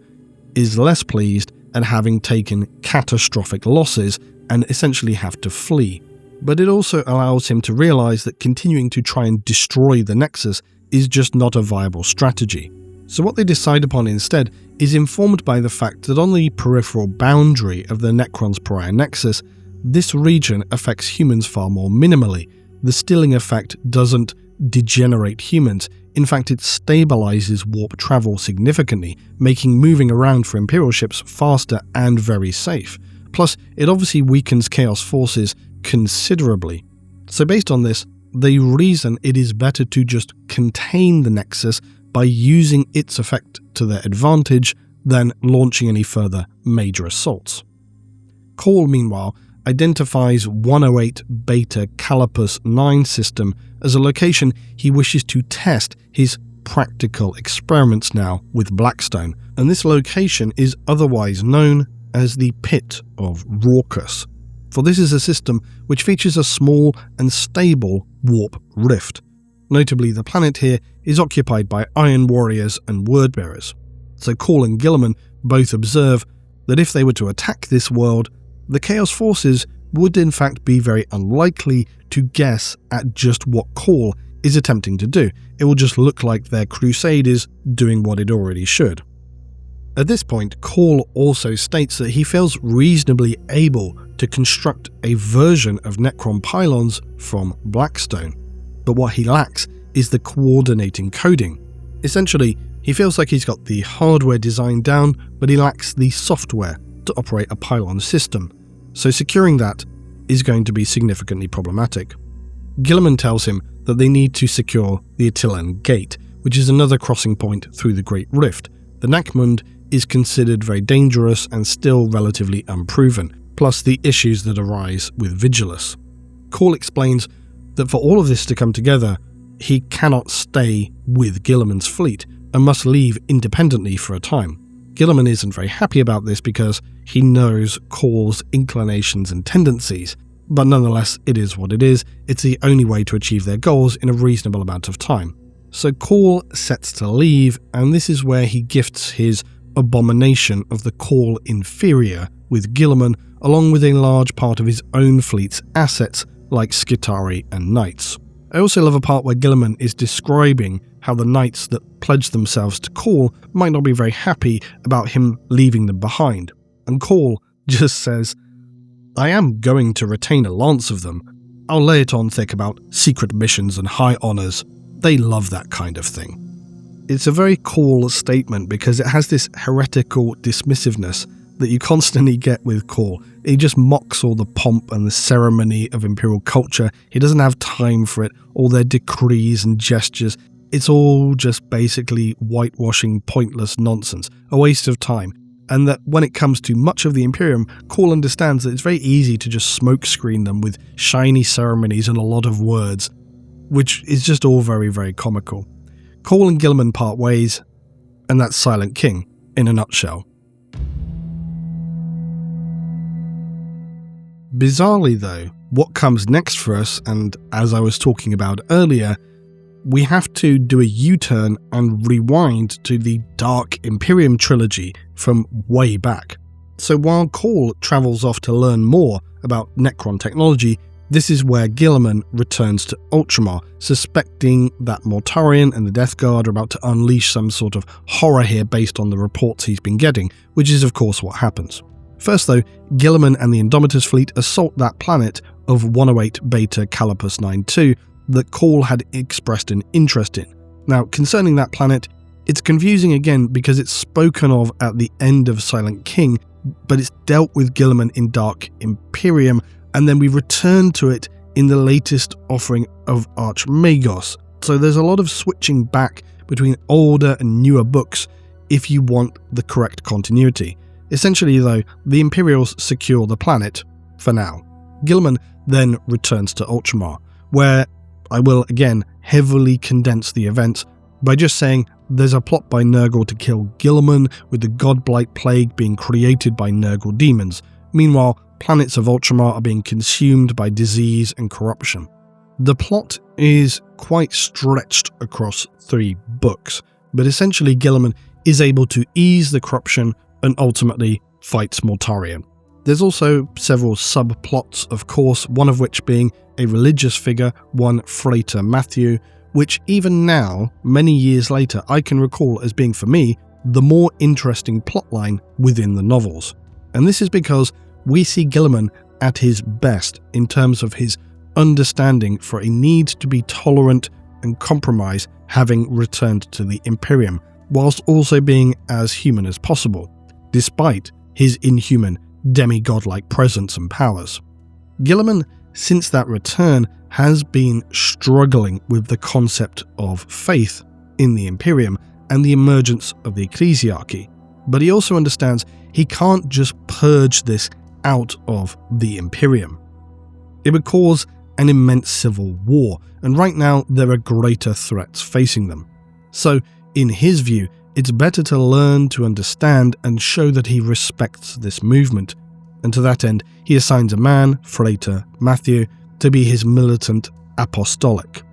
is less pleased at having taken catastrophic losses and essentially have to flee, but it also allows him to realise that continuing to try and destroy the Nexus is just not a viable strategy. So what they decide upon instead is informed by the fact that on the peripheral boundary of the Necron's Pariah Nexus, this region affects humans far more minimally. The stilling effect doesn't degenerate humans. In fact, it stabilizes warp travel significantly, making moving around for Imperial ships faster and very safe. Plus, it obviously weakens Chaos forces considerably. So based on this, they reason it is better to just contain the Nexus by using its effect to their advantage than launching any further major assaults. Cawl, meanwhile, identifies 108 Beta Calipus 9 system as a location he wishes to test his practical experiments now with Blackstone, and this location is otherwise known as the Pit of Raucus, for this is a system which features a small and stable warp rift. Notably, the planet here is occupied by Iron Warriors and Wordbearers, so Cawl and Guilliman both observe that if they were to attack this world, the Chaos forces would in fact be very unlikely to guess at just what Cawl is attempting to do. It will just look like their crusade is doing what it already should. At this point, Cawl also states that he feels reasonably able to construct a version of Necron pylons from Blackstone, but what he lacks is the coordinating coding. Essentially, he feels like he's got the hardware design down, but he lacks the software to operate a pylon system, so securing that is going to be significantly problematic. Guilliman tells him that they need to secure the Attilan Gate, which is another crossing point through the Great Rift. The Nakmund is considered very dangerous and still relatively unproven, plus the issues that arise with Vigilus. Cawl explains that for all of this to come together, he cannot stay with Guilliman's fleet and must leave independently for a time. Guilliman isn't very happy about this because he knows Cawl's inclinations and tendencies, but nonetheless it is what it is. It's the only way to achieve their goals in a reasonable amount of time. So Cawl sets to leave, and this is where he gifts his abomination of the Cawl Inferior with Guilliman, along with a large part of his own fleet's assets like Skitarii and Knights. I also love a part where Guilliman is describing how the Knights that pledge themselves to Cawl might not be very happy about him leaving them behind, and Cawl just says, "I am going to retain a lance of them. I'll lay it on thick about secret missions and high honours. They love that kind of thing." It's a very cool statement because it has this heretical dismissiveness that you constantly get with Cawl. He just mocks all the pomp and the ceremony of imperial culture. He doesn't have time for it, all their decrees and gestures. It's all just basically whitewashing pointless nonsense, a waste of time. And that when it comes to much of the Imperium, Cawl understands that it's very easy to just smokescreen them with shiny ceremonies and a lot of words, which is just all very, very comical. Cawl and Guilliman part ways, and that's Silent King in a nutshell. Bizarrely though, what comes next for us, and as I was talking about earlier, we have to do a U-turn and rewind to the Dark Imperium trilogy from way back. So while Cawl travels off to learn more about Necron technology, this is where Guilliman returns to Ultramar, suspecting that Mortarion and the Death Guard are about to unleash some sort of horror here based on the reports he's been getting, which is of course what happens. First though, Guilliman and the Indomitus fleet assault that planet of 108 Beta Calipus 92 that Cawl had expressed an interest in. Now, concerning that planet, it's confusing again because it's spoken of at the end of Silent King, but it's dealt with Guilliman in Dark Imperium, and then we return to it in the latest offering of Archmagos. So there's a lot of switching back between older and newer books if you want the correct continuity. Essentially though, the Imperials secure the planet, for now. Guilliman then returns to Ultramar, where I will again heavily condense the events by just saying there's a plot by Nurgle to kill Guilliman, with the godblight plague being created by Nurgle demons. Meanwhile, planets of Ultramar are being consumed by disease and corruption. The plot is quite stretched across 3 books, but essentially Guilliman is able to ease the corruption and ultimately fights Mortarion. There's also several subplots, of course, one of which being a religious figure, one Frater Matthew, which even now, many years later, I can recall as being, for me, the more interesting plotline within the novels. And this is because we see Guilliman at his best in terms of his understanding for a need to be tolerant and compromise, having returned to the Imperium, whilst also being as human as possible, despite his inhuman, demigod-like presence and powers. Guilliman, since that return, has been struggling with the concept of faith in the Imperium and the emergence of the ecclesiarchy, but he also understands he can't just purge this out of the Imperium. It would cause an immense civil war, and right now there are greater threats facing them. So, in his view, it's better to learn to understand and show that he respects this movement, and to that end he assigns a man, Frater Matthew, to be his militant apostolic.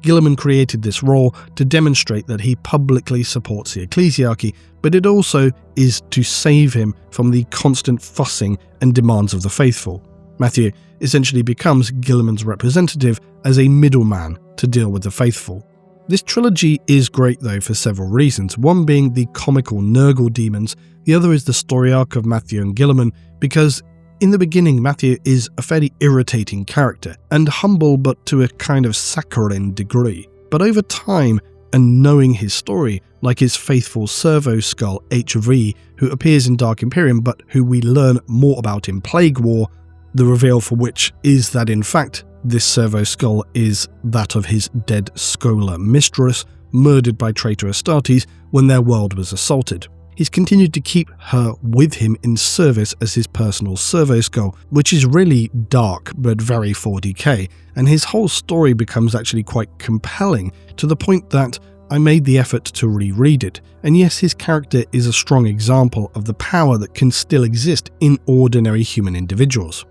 Guilliman created this role to demonstrate that he publicly supports the ecclesiarchy, but it also is to save him from the constant fussing and demands of the faithful. Matthew essentially becomes Guilliman's representative as a middleman to deal with the faithful. This trilogy is great though for several reasons, one being the comical Nurgle demons, the other is the story arc of Matthew and Guilliman, because in the beginning Matthew is a fairly irritating character, and humble but to a kind of saccharine degree. But over time, and knowing his story, like his faithful servo skull HV, who appears in Dark Imperium but who we learn more about in Plague War, the reveal for which is that in fact this servo skull is that of his dead scholar mistress, murdered by traitor Astartes when their world was assaulted. He's continued to keep her with him in service as his personal servo skull, which is really dark but very 40k, and his whole story becomes actually quite compelling to the point that I made the effort to reread it. And yes, his character is a strong example of the power that can still exist in ordinary human individuals.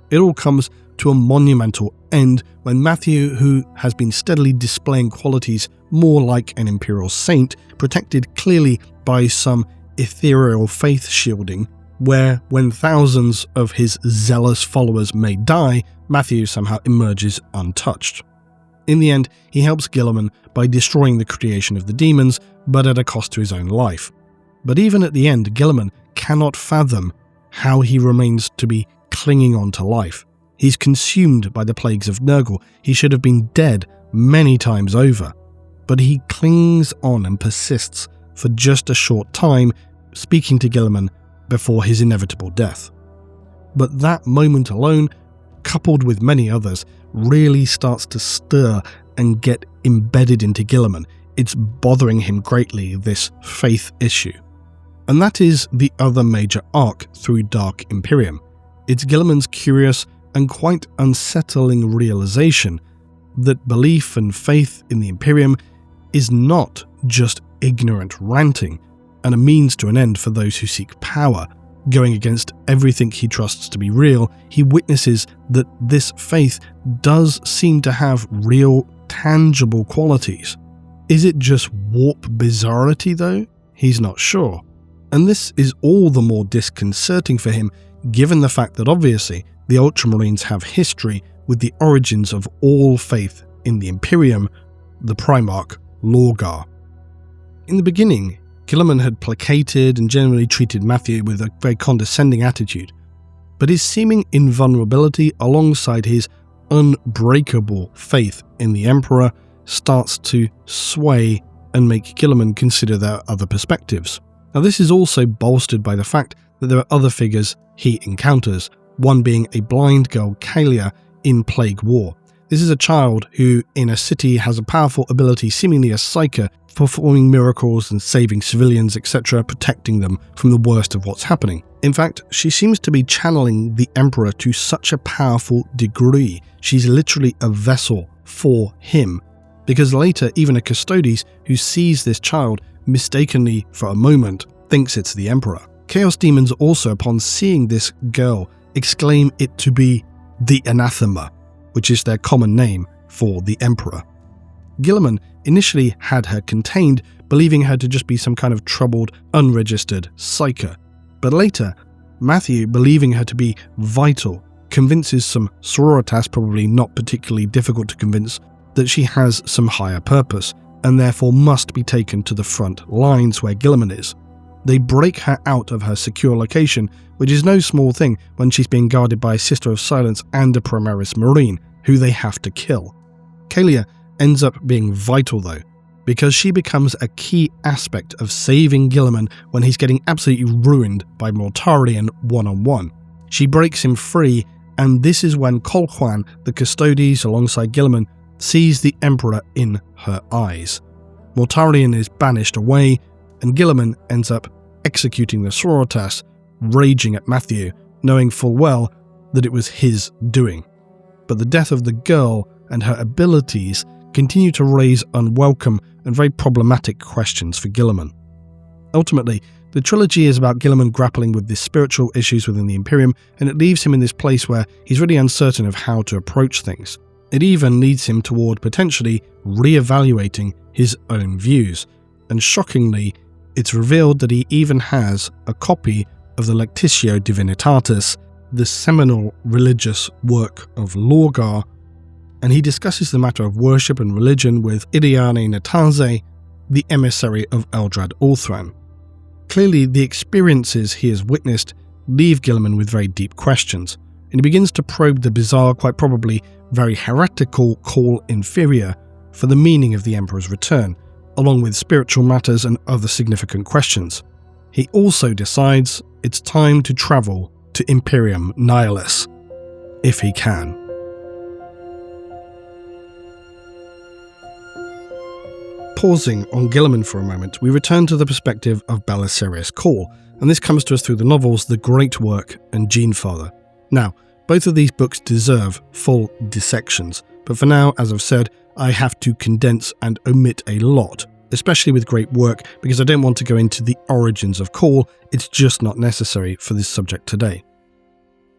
It all comes to a monumental end when Matthew, who has been steadily displaying qualities more like an Imperial saint, protected clearly by some ethereal faith shielding, where when thousands of his zealous followers may die, Matthew somehow emerges untouched. In the end, he helps Guilliman by destroying the creation of the demons, but at a cost to his own life. But even at the end, Guilliman cannot fathom how he remains to be clinging on to life. He's consumed by the plagues of Nurgle. He should have been dead many times over. But he clings on and persists for just a short time, speaking to Guilliman before his inevitable death. But that moment alone, coupled with many others, really starts to stir and get embedded into Guilliman. It's bothering him greatly, this faith issue. And that is the other major arc through Dark Imperium. It's Guilliman's curious and quite unsettling realization that belief and faith in the Imperium is not just ignorant ranting and a means to an end for those who seek power. Going against everything he trusts to be real, he witnesses that this faith does seem to have real, tangible qualities. Is it just warp bizarrity though? He's not sure. And this is all the more disconcerting for him, given the fact that obviously the Ultramarines have history with the origins of all faith in the Imperium, the Primarch Lorgar. In the beginning, Guilliman had placated and generally treated Matthew with a very condescending attitude, but his seeming invulnerability alongside his unbreakable faith in the Emperor starts to sway and make Guilliman consider their other perspectives. Now this is also bolstered by the fact that there are other figures he encounters, one being a blind girl, Kalia, in Plague War. This is a child who, in a city, has a powerful ability, seemingly a psyker, performing miracles and saving civilians, etc., protecting them from the worst of what's happening. In fact, she seems to be channeling the Emperor to such a powerful degree. She's literally a vessel for him, because later even a Custodes who sees this child mistakenly for a moment thinks it's the Emperor. Chaos demons also, upon seeing this girl, exclaim it to be the Anathema, which is their common name for the Emperor. Guilliman initially had her contained, believing her to just be some kind of troubled, unregistered psyker. But later, Matthew, believing her to be vital, convinces some sororitas, probably not particularly difficult to convince, that she has some higher purpose, and therefore must be taken to the front lines where Guilliman is. They break her out of her secure location, which is no small thing when she's being guarded by a Sister of Silence and a Primaris Marine, who they have to kill. Kalia ends up being vital though, because she becomes a key aspect of saving Guilliman when he's getting absolutely ruined by Mortarion one-on-one. She breaks him free, and this is when Colquhoun, the Custodes alongside Guilliman, sees the Emperor in her eyes. Mortarion is banished away, and Guilliman ends up executing the sororitas, raging at Matthew, knowing full well that it was his doing. But the death of the girl and her abilities continue to raise unwelcome and very problematic questions for Guilliman. Ultimately, the trilogy is about Guilliman grappling with the spiritual issues within the Imperium, and it leaves him in this place where he's really uncertain of how to approach things. It even leads him toward potentially re-evaluating his own views, and shockingly, it's revealed that he even has a copy of the Lectitio Divinitatis, the seminal religious work of Lorgar, and he discusses the matter of worship and religion with Idiane Nataze, the emissary of Eldrad Ulthran. Clearly, the experiences he has witnessed leave Guilliman with very deep questions, and he begins to probe the bizarre, quite probably very heretical Call Inferior for the meaning of the Emperor's return, along with spiritual matters and other significant questions. He also decides it's time to travel to Imperium Nihilis, if he can. Pausing on Guilliman for a moment, we return to the perspective of Belisarius Cawl, and this comes to us through the novels The Great Work and Genefather. Now, both of these books deserve full dissections, but for now, as I've said, I have to condense and omit a lot, especially with Great Work, because I don't want to go into the origins of Cawl. It's just not necessary for this subject today.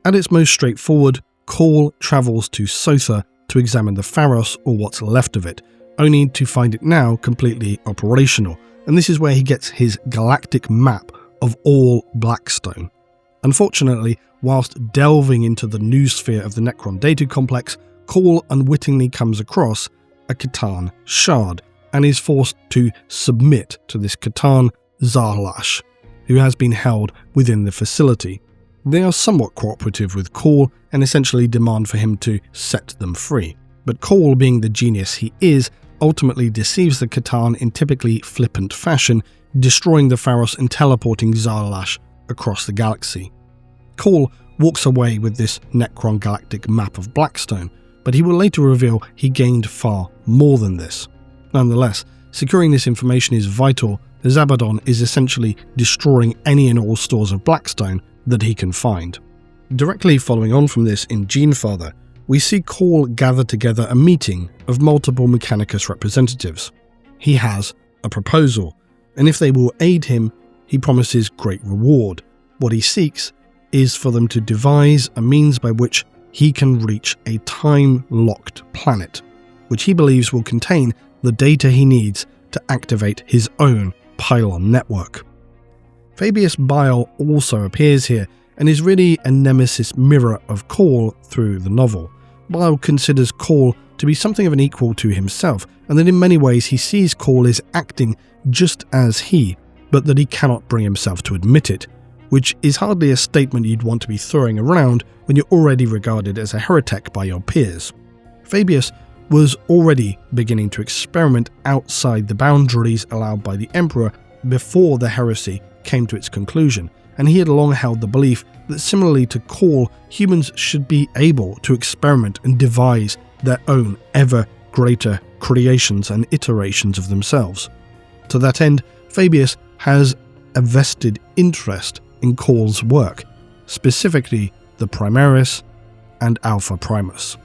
At its most straightforward, Cawl travels to Sotha to examine the Pharos, or what's left of it, only to find it now completely operational, and this is where he gets his galactic map of all Blackstone. Unfortunately, whilst delving into the noosphere of the Necron data complex, Cawl unwittingly comes across a C'tan shard, and is forced to submit to this C'tan Zarlash, who has been held within the facility. They are somewhat cooperative with Cawl and essentially demand for him to set them free, but Cawl, being the genius he is, ultimately deceives the C'tan in typically flippant fashion, destroying the Pharos and teleporting Zarlash across the galaxy. Cawl walks away with this Necron galactic map of Blackstone, but he will later reveal he gained far more than this. Nonetheless, securing this information is vital, as Abaddon is essentially destroying any and all stores of Blackstone that he can find. Directly following on from this in Genefather, we see Cawl gather together a meeting of multiple Mechanicus representatives. He has a proposal, and if they will aid him, he promises great reward. What he seeks is for them to devise a means by which he can reach a time-locked planet, which he believes will contain the data he needs to activate his own pylon network. Fabius Bile also appears here and is really a nemesis mirror of Cawl through the novel. Bile considers Cawl to be something of an equal to himself, and that in many ways he sees Cawl as acting just as he, but that he cannot bring himself to admit it, which is hardly a statement you'd want to be throwing around when you're already regarded as a heretic by your peers. Fabius was already beginning to experiment outside the boundaries allowed by the Emperor before the heresy came to its conclusion, and he had long held the belief that similarly to Cawl, humans should be able to experiment and devise their own ever greater creations and iterations of themselves. To that end, Fabius has a vested interest in Cawl's work, specifically the Primaris and Alpha Primus.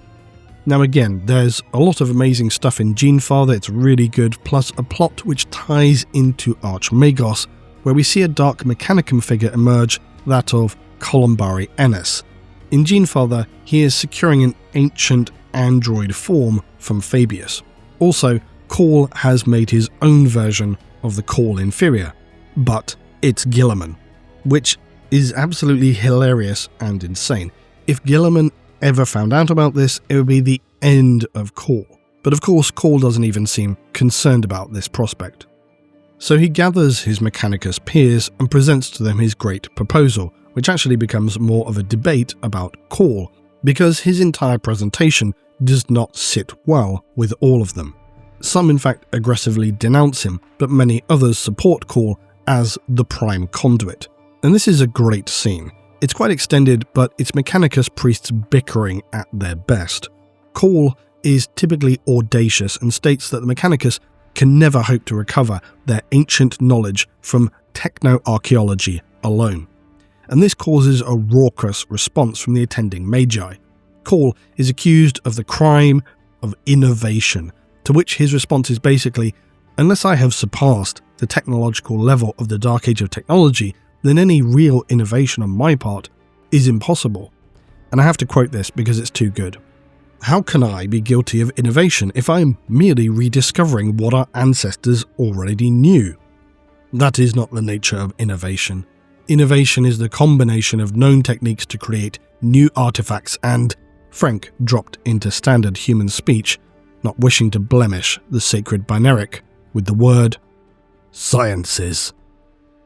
Now again, there's a lot of amazing stuff in Genefather, it's really good, plus a plot which ties into Archmagos, where we see a dark Mechanicum figure emerge, that of Columbari Ennis. In Genefather, he is securing an ancient android form from Fabius. Also, Cawl has made his own version of the Cawl Inferior, but it's Guilliman, which is absolutely hilarious and insane. If Guilliman ever found out about this, it would be the end of Cawl. But of course, Cawl doesn't even seem concerned about this prospect. So he gathers his Mechanicus peers and presents to them his great proposal, which actually becomes more of a debate about Cawl, because his entire presentation does not sit well with all of them. Some in fact aggressively denounce him, but many others support Cawl as the prime conduit. And this is a great scene. It's quite extended, but it's Mechanicus priests bickering at their best. Cawl is typically audacious and states that the Mechanicus can never hope to recover their ancient knowledge from techno-archaeology alone. And this causes a raucous response from the attending magi. Cawl is accused of the crime of innovation, to which his response is basically, unless I have surpassed the technological level of the Dark Age of technology, then any real innovation on my part is impossible. And I have to quote this because it's too good. How can I be guilty of innovation if I am merely rediscovering what our ancestors already knew? That is not the nature of innovation. Innovation is the combination of known techniques to create new artifacts and, Frank dropped into standard human speech, not wishing to blemish the sacred binaric with the word sciences.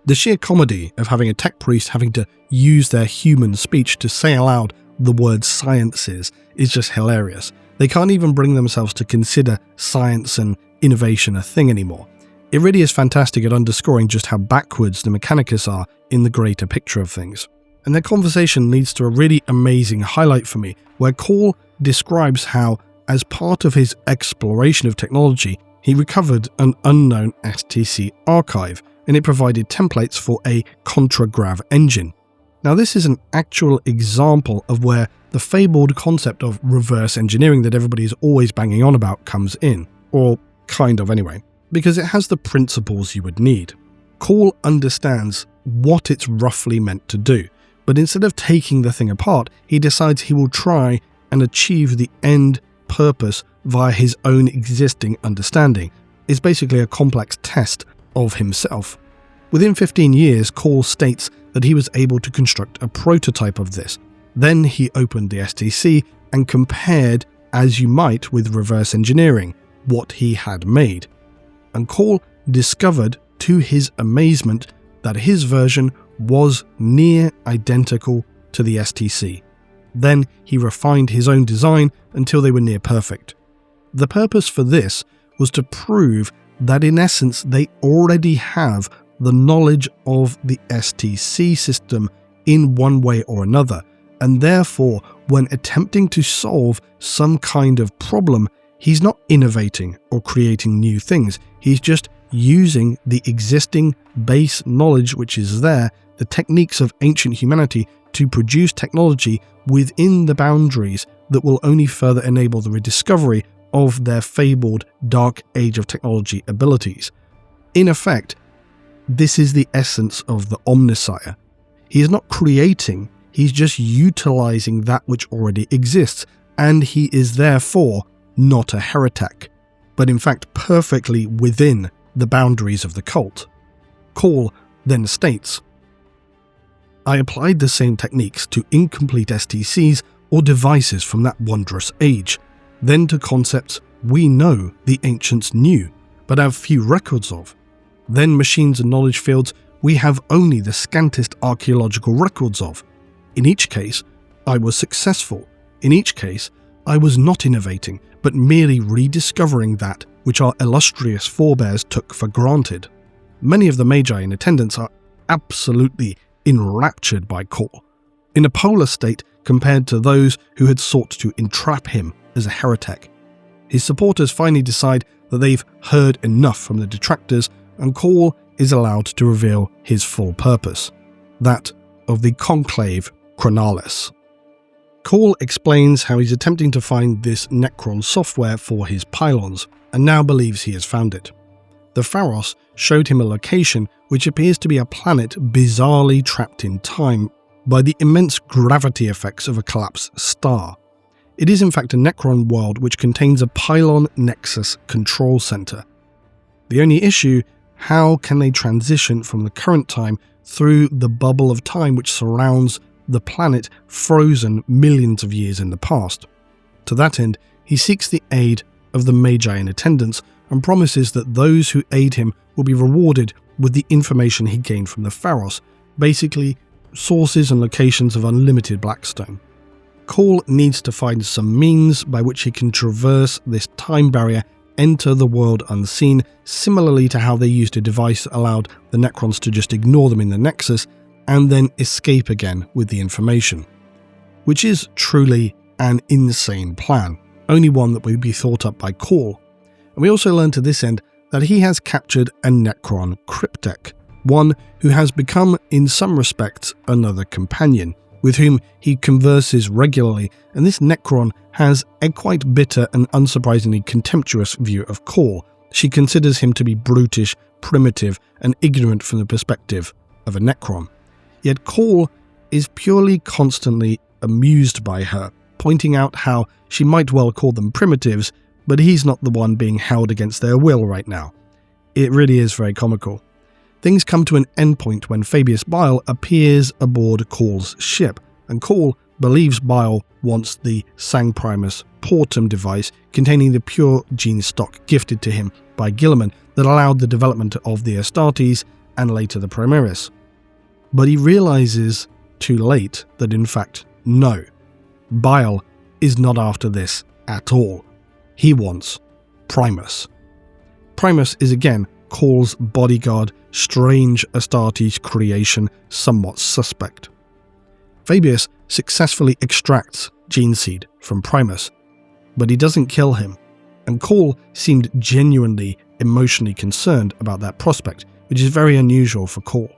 The sheer comedy of having a tech priest having to use their human speech to say aloud the word sciences is just hilarious. They can't even bring themselves to consider science and innovation a thing anymore. It really is fantastic at underscoring just how backwards the Mechanicus are in the greater picture of things. And their conversation leads to a really amazing highlight for me, where Cawl describes how, as part of his exploration of technology, he recovered an unknown STC archive, and it provided templates for a contragrav engine. Now, this is an actual example of where the fabled concept of reverse engineering that everybody is always banging on about comes in, or kind of anyway, because it has the principles you would need. Cawl understands what it's roughly meant to do, but instead of taking the thing apart, he decides he will try and achieve the end purpose via his own existing understanding. It's basically a complex test of himself. Within 15 years, Cawl states that he was able to construct a prototype of this. Then he opened the STC and compared, as you might with reverse engineering, what he had made. And Cawl discovered, to his amazement, that his version was near identical to the STC. Then he refined his own design until they were near perfect. The purpose for this was to prove that in essence they already have the knowledge of the STC system in one way or another, and therefore when attempting to solve some kind of problem, he's not innovating or creating new things, he's just using the existing base knowledge which is there, the techniques of ancient humanity, to produce technology within the boundaries that will only further enable the rediscovery of their fabled Dark Age of Technology abilities. In effect, this is the essence of the OMNISSIAH. He is not creating, he's just utilizing that which already exists, and he is therefore not a heretic, but in fact perfectly within the boundaries of the cult. Cawl then states, "I applied the same techniques to incomplete STCs or devices from that wondrous age, then to concepts we know the ancients knew, but have few records of. Then machines and knowledge fields we have only the scantest archaeological records of. In each case, I was successful. In each case, I was not innovating, but merely rediscovering that which our illustrious forebears took for granted." Many of the Magi in attendance are absolutely enraptured by Cawl, in a polar state compared to those who had sought to entrap him as a heretic. His supporters finally decide that they've heard enough from the detractors, and Cawl is allowed to reveal his full purpose, that of the Conclave Chronalis. Cawl explains how he's attempting to find this Necron software for his pylons, and now believes he has found it. The Pharos showed him a location which appears to be a planet bizarrely trapped in time by the immense gravity effects of a collapsed star. It is in fact a Necron world which contains a pylon nexus control center. The only issue, how can they transition from the current time through the bubble of time which surrounds the planet frozen millions of years in the past? To that end, he seeks the aid of the Magi in attendance and promises that those who aid him will be rewarded with the information he gained from the Pharos, basically sources and locations of unlimited Blackstone. Cawl needs to find some means by which he can traverse this time barrier, enter the world unseen, similarly to how they used a device that allowed the Necrons to just ignore them in the Nexus, and then escape again with the information. Which is truly an insane plan, only one that would be thought up by Cawl. And we also learn to this end that he has captured a Necron cryptek, one who has become in some respects another companion, with whom he converses regularly, and this Necron has a quite bitter and unsurprisingly contemptuous view of Cawl. She considers him to be brutish, primitive, and ignorant from the perspective of a Necron. Yet Cawl is purely constantly amused by her, pointing out how she might well call them primitives, but he's not the one being held against their will right now. It really is very comical. Things come to an endpoint when Fabius Bile appears aboard Cawl's ship, and Cawl believes Bile wants the Sang Primus Portum device containing the pure gene stock gifted to him by Guilliman that allowed the development of the Astartes and later the Primaris. But he realizes too late that in fact, no, Bile is not after this at all. He wants Primus. Primus is again Cawl's bodyguard, strange Astartes creation, somewhat suspect. Fabius successfully extracts Geneseed from Primus, but he doesn't kill him, and Cawl seemed genuinely emotionally concerned about that prospect, which is very unusual for Cawl.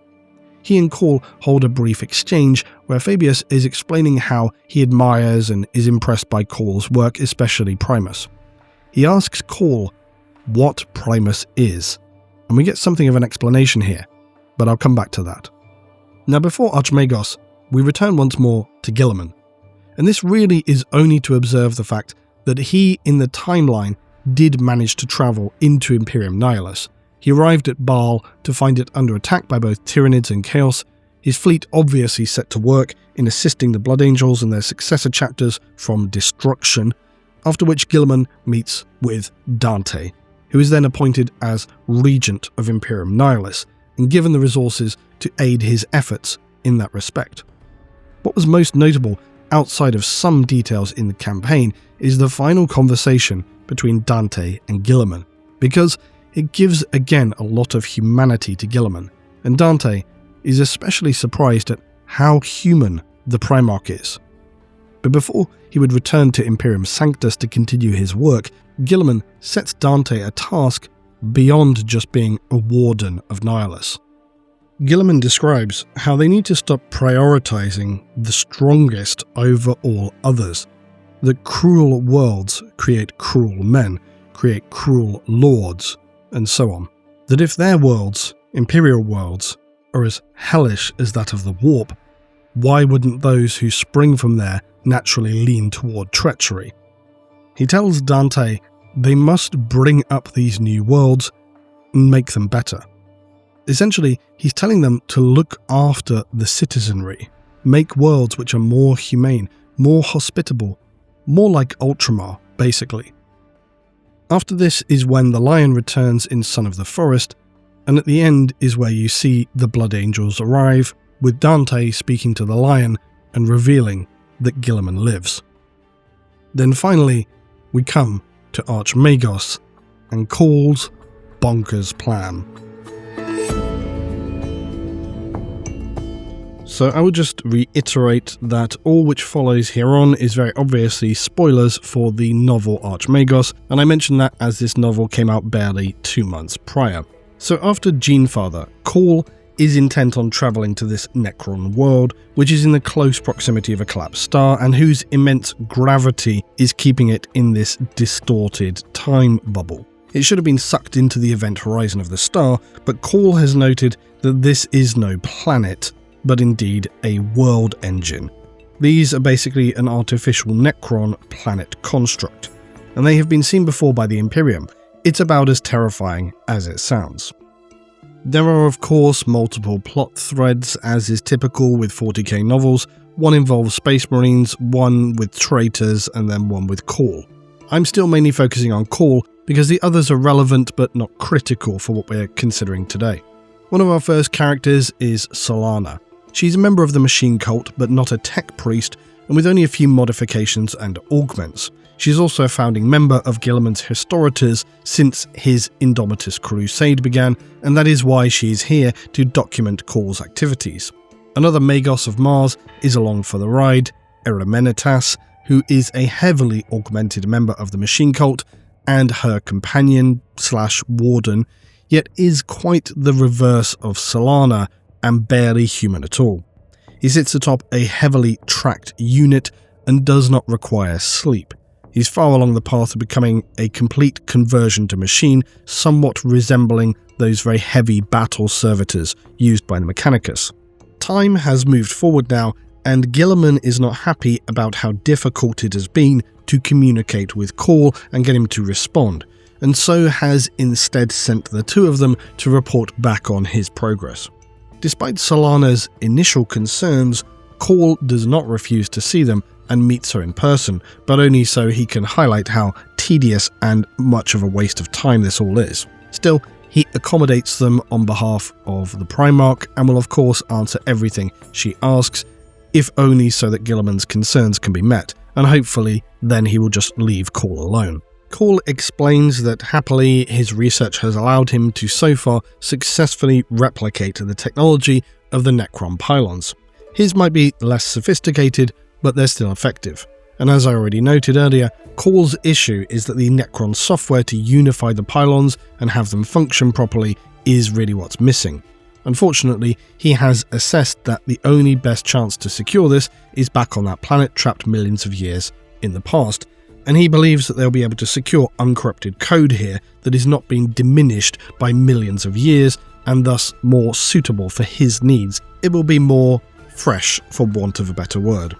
He and Cawl hold a brief exchange where Fabius is explaining how he admires and is impressed by Cawl's work, especially Primus. He asks Cawl what Primus is, and we get something of an explanation here, but I'll come back to that. Now, before Archmagos, we return once more to Guilliman, and this really is only to observe the fact that he, in the timeline, did manage to travel into Imperium Nihilus. He arrived at Baal to find it under attack by both Tyranids and Chaos, his fleet obviously set to work in assisting the Blood Angels and their successor chapters from destruction, after which Guilliman meets with Dante, who is then appointed as Regent of Imperium Nihilus and given the resources to aid his efforts in that respect. What was most notable, outside of some details in the campaign, is the final conversation between Dante and Guilliman, because it gives again a lot of humanity to Guilliman, and Dante is especially surprised at how human the Primarch is. But before he would return to Imperium Sanctus to continue his work, Guilliman sets Dante a task beyond just being a warden of Nihilus. Guilliman describes how they need to stop prioritizing the strongest over all others, that cruel worlds create cruel men, create cruel lords, and so on. That if their worlds, Imperial worlds, are as hellish as that of the Warp, why wouldn't those who spring from there naturally lean toward treachery? He tells Dante they must bring up these new worlds and make them better. Essentially, he's telling them to look after the citizenry, make worlds which are more humane, more hospitable, more like Ultramar, basically. After this is when the Lion returns in Son of the Forest, and at the end is where you see the Blood Angels arrive, with Dante speaking to the Lion and revealing that Guilliman lives. Then finally, we come to Archmagos and Cawl's Bonkers plan. So I will just reiterate that all which follows hereon is very obviously spoilers for the novel Archmagos, and I mention that as this novel came out barely 2 months prior. So after Genefather, Cawl is intent on travelling to this Necron world, which is in the close proximity of a collapsed star and whose immense gravity is keeping it in this distorted time bubble. It should have been sucked into the event horizon of the star, but Cawl has noted that this is no planet, but indeed a world engine. These are basically an artificial Necron planet construct, and they have been seen before by the Imperium. It's about as terrifying as it sounds. There are of course multiple plot threads, as is typical with 40k novels. One involves Space Marines, one with traitors, and then one with Cawl. I'm still mainly focusing on Cawl because the others are relevant but not critical for what we're considering today. One of our first characters is Solana. She's a member of the Machine Cult, but not a tech priest, and with only a few modifications and augments. She's also a founding member of Guilliman's Historitors since his Indomitus Crusade began, and that is why she's here to document Cawl's activities. Another Magos of Mars is along for the ride, Eremenitas, who is a heavily augmented member of the Machine Cult, and her companion/warden, yet is quite the reverse of Solana, and barely human at all. He sits atop a heavily tracked unit and does not require sleep. He's far along the path of becoming a complete conversion to machine, somewhat resembling those very heavy battle servitors used by the Mechanicus. Time has moved forward now, and Guilliman is not happy about how difficult it has been to communicate with Cawl and get him to respond, and so has instead sent the two of them to report back on his progress. Despite Solana's initial concerns, Cawl does not refuse to see them and meets her in person, but only so he can highlight how tedious and much of a waste of time this all is. Still, he accommodates them on behalf of the Primarch and will of course answer everything she asks, if only so that Guilliman's concerns can be met, and hopefully then he will just leave Cawl alone. Cawl explains that happily his research has allowed him to so far successfully replicate the technology of the Necron pylons. His might be less sophisticated, but they're still effective. And as I already noted earlier, Cawl's issue is that the Necron software to unify the pylons and have them function properly is really what's missing. Unfortunately, he has assessed that the only best chance to secure this is back on that planet trapped millions of years in the past, and he believes that they'll be able to secure uncorrupted code here that is not being diminished by millions of years and thus more suitable for his needs. It will be more fresh, for want of a better word.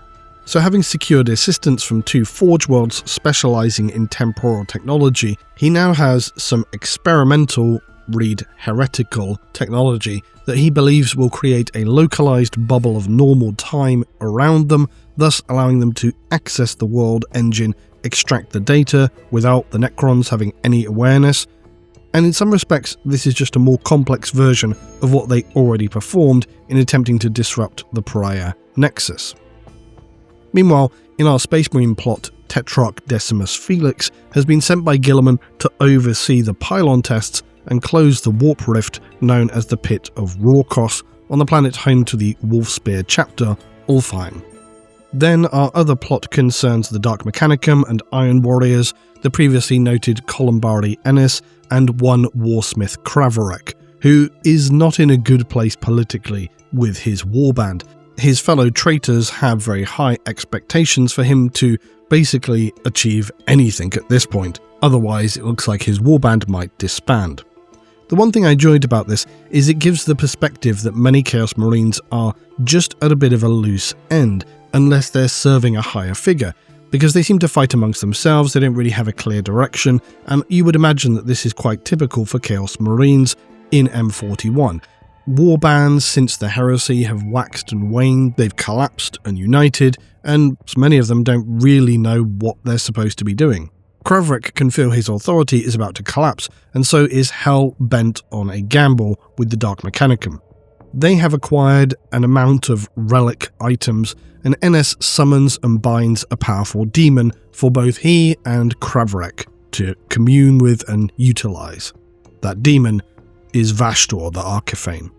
So having secured assistance from 2 Forge Worlds specializing in temporal technology, he now has some experimental, read heretical, technology that he believes will create a localized bubble of normal time around them, thus allowing them to access the world engine, extract the data without the Necrons having any awareness. And in some respects, this is just a more complex version of what they already performed in attempting to disrupt the Pariah Nexus. Meanwhile, in our Space Marine plot, Tetrarch Decimus Felix has been sent by Guilliman to oversee the pylon tests and close the warp rift known as the Pit of Rorkos on the planet home to the Wolfspear chapter, Ulfheim. Then our other plot concerns the Dark Mechanicum and Iron Warriors, the previously noted Columbardi Ennis, and one Warsmith Kravarek, who is not in a good place politically with his warband. His fellow traitors have very high expectations for him to basically achieve anything at this point, otherwise it looks like his warband might disband. The one thing I enjoyed about this is it gives the perspective that many Chaos Marines are just at a bit of a loose end, unless they're serving a higher figure, because they seem to fight amongst themselves, they don't really have a clear direction, and you would imagine that this is quite typical for Chaos Marines in M41. Warbands since the Heresy have waxed and waned, they've collapsed and united, and many of them don't really know what they're supposed to be doing. Kravarek can feel his authority is about to collapse, and so is hell-bent on a gamble with the Dark Mechanicum. They have acquired an amount of relic items, and NS summons and binds a powerful demon for both he and Kravarek to commune with and utilize. That demon is Vashtor the Archiphane.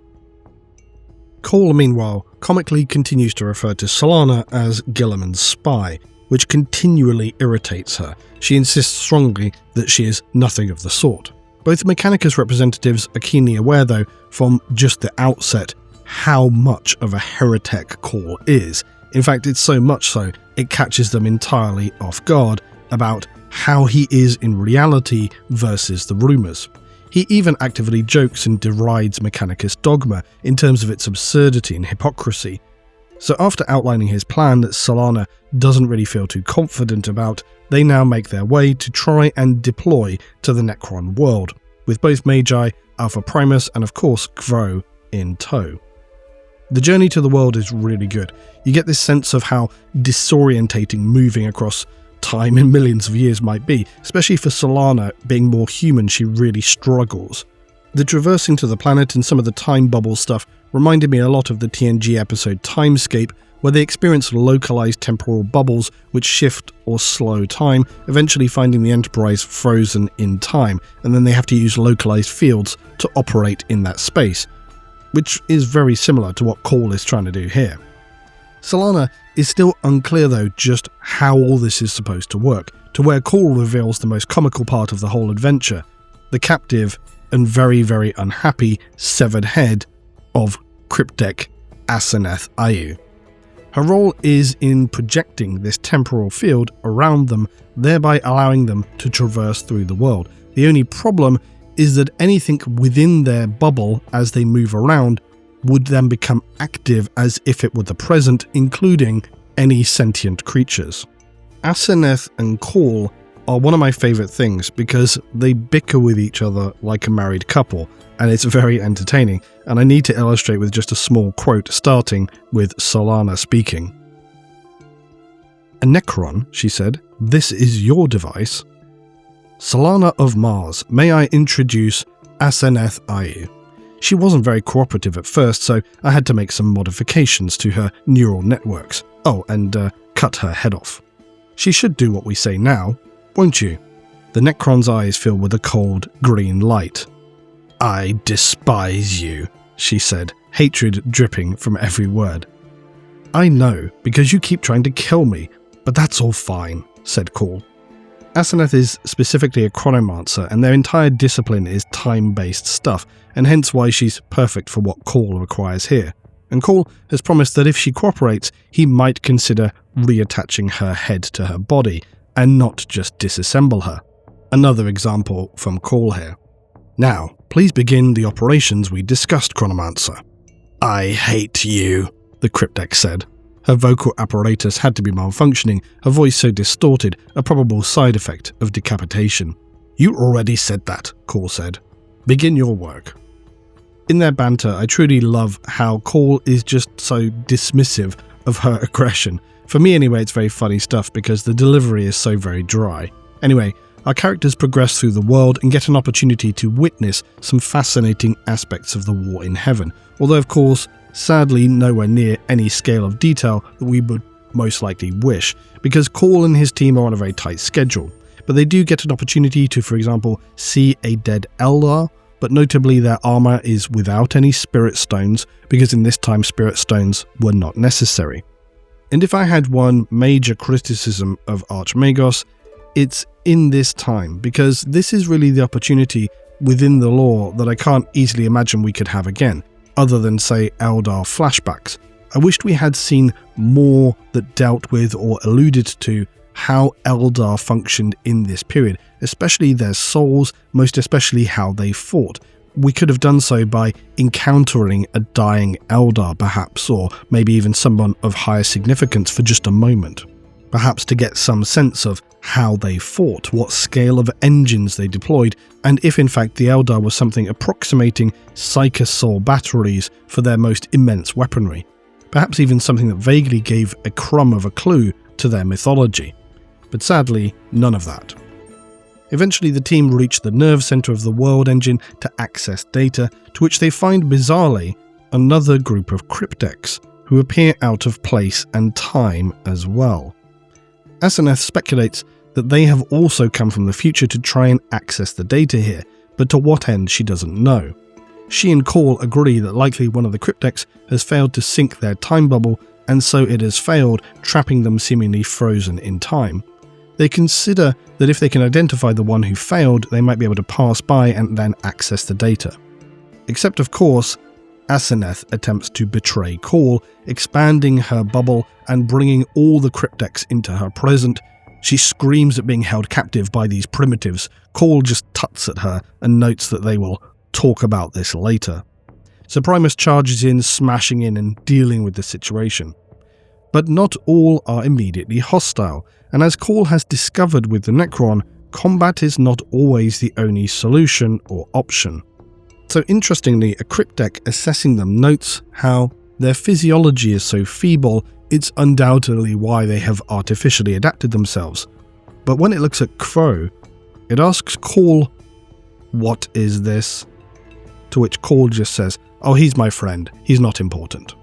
Cawl, meanwhile, comically continues to refer to Solana as Guilliman's spy, which continually irritates her. She insists strongly that she is nothing of the sort. Both Mechanicus representatives are keenly aware, though, from just the outset, how much of a heretic Cawl is. In fact, it's so much so, it catches them entirely off guard about how he is in reality versus the rumours. He even actively jokes and derides Mechanicus dogma in terms of its absurdity and hypocrisy. So after outlining his plan that Solana doesn't really feel too confident about, they now make their way to try and deploy to the Necron world, with both Magi, Alpha Primus and of course Kvro in tow. The journey to the world is really good. You get this sense of how disorientating moving across time in millions of years might be, especially for Solana being more human, she really struggles. The traversing to the planet and some of the time bubble stuff reminded me a lot of the TNG episode Timescape, where they experience localized temporal bubbles which shift or slow time, eventually finding the Enterprise frozen in time, and then they have to use localized fields to operate in that space, which is very similar to what Cawl is trying to do here. Solana is still unclear though just how all this is supposed to work, to where Cawl reveals the most comical part of the whole adventure, the captive and very, very unhappy severed head of Cryptek Aseneth Ayu. Her role is in projecting this temporal field around them, thereby allowing them to traverse through the world. The only problem is that anything within their bubble as they move around would then become active as if it were the present, including any sentient creatures. Aseneth and Cawl are one of my favourite things because they bicker with each other like a married couple, and it's very entertaining, and I need to illustrate with just a small quote starting with Solana speaking. "A Necron," she said, "this is your device." "Solana of Mars, may I introduce Aseneth Ayu." She wasn't very cooperative at first, so I had to make some modifications to her neural networks. Oh, and cut her head off. "She should do what we say now, won't you?" The Necron's eyes fill with a cold, green light. "I despise you," she said, hatred dripping from every word. "I know, because you keep trying to kill me, but that's all fine," said Cawl. Asenath is specifically a chronomancer, and their entire discipline is time-based stuff, and hence why she's perfect for what Cawl requires here. And Cawl has promised that if she cooperates, he might consider reattaching her head to her body, and not just disassemble her. Another example from Cawl here. "Now, please begin the operations we discussed, Chronomancer." "I hate you," the cryptek said. Her vocal apparatus had to be malfunctioning, her voice so distorted, a probable side effect of decapitation. "You already said that," Cawl said. "Begin your work." In their banter, I truly love how Cawl is just so dismissive of her aggression. For me anyway, it's very funny stuff because the delivery is so very dry. Anyway, our characters progress through the world and get an opportunity to witness some fascinating aspects of the war in heaven, although of course, sadly nowhere near any scale of detail that we would most likely wish, because Cawl and his team are on a very tight schedule. But they do get an opportunity to, for example, see a dead Eldar, but notably their armour is without any spirit stones, because in this time spirit stones were not necessary. And if I had one major criticism of Archmagos, it's in this time, because this is really the opportunity within the lore that I can't easily imagine we could have again, other than, say, Eldar flashbacks. I wished we had seen more that dealt with or alluded to how Eldar functioned in this period, especially their souls, most especially how they fought. We could have done so by encountering a dying Eldar perhaps, or maybe even someone of higher significance for just a moment. Perhaps to get some sense of how they fought, what scale of engines they deployed, and if in fact the Eldar was something approximating Psychus Soul batteries for their most immense weaponry. Perhaps even something that vaguely gave a crumb of a clue to their mythology. But sadly, none of that. Eventually the team reach the nerve center of the world engine to access data, to which they find bizarrely another group of crypteks, who appear out of place and time as well. Asenath speculates that they have also come from the future to try and access the data here, but to what end she doesn't know. She and Cawl agree that likely one of the crypteks has failed to sync their time bubble, and so it has failed, trapping them seemingly frozen in time. They consider that if they can identify the one who failed, they might be able to pass by and then access the data. Except of course, Asenath attempts to betray Cawl, expanding her bubble and bringing all the crypteks into her present. She screams at being held captive by these primitives. Cawl just tuts at her and notes that they will talk about this later. So Primus charges in, smashing in and dealing with the situation. But not all are immediately hostile, and as Cawl has discovered with the Necron, combat is not always the only solution or option. So interestingly, a cryptek assessing them notes how their physiology is so feeble, it's undoubtedly why they have artificially adapted themselves. But when it looks at Crow, it asks Cawl, "What is this?" To which Cawl just says, "Oh, he's my friend, he's not important."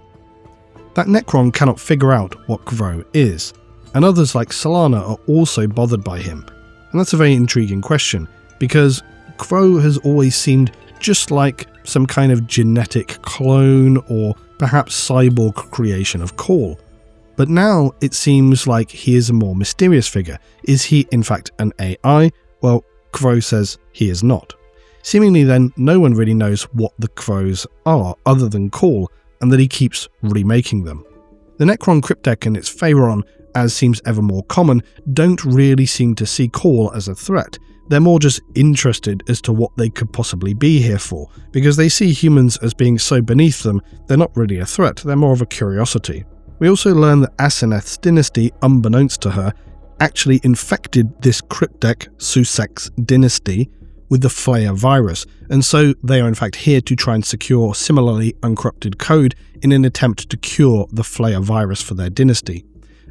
That Necron cannot figure out what Crow is, and others like Solana are also bothered by him. And that's a very intriguing question, because Crow has always seemed just like some kind of genetic clone or perhaps cyborg creation of Cawl. But now it seems like he is a more mysterious figure. Is he in fact an AI? Well, Crow says he is not. Seemingly then, no one really knows what the Crows are other than Cawl, and that he keeps remaking them. The Necron cryptek and its Pharaon, as seems ever more common, don't really seem to see Cawl as a threat. They're more just interested as to what they could possibly be here for, because they see humans as being so beneath them, they're not really a threat, they're more of a curiosity. We also learn that Asenath's dynasty, unbeknownst to her, actually infected this cryptek, Susek's dynasty, with the Flayer virus, and so they are in fact here to try and secure similarly uncorrupted code in an attempt to cure the Flayer virus for their dynasty.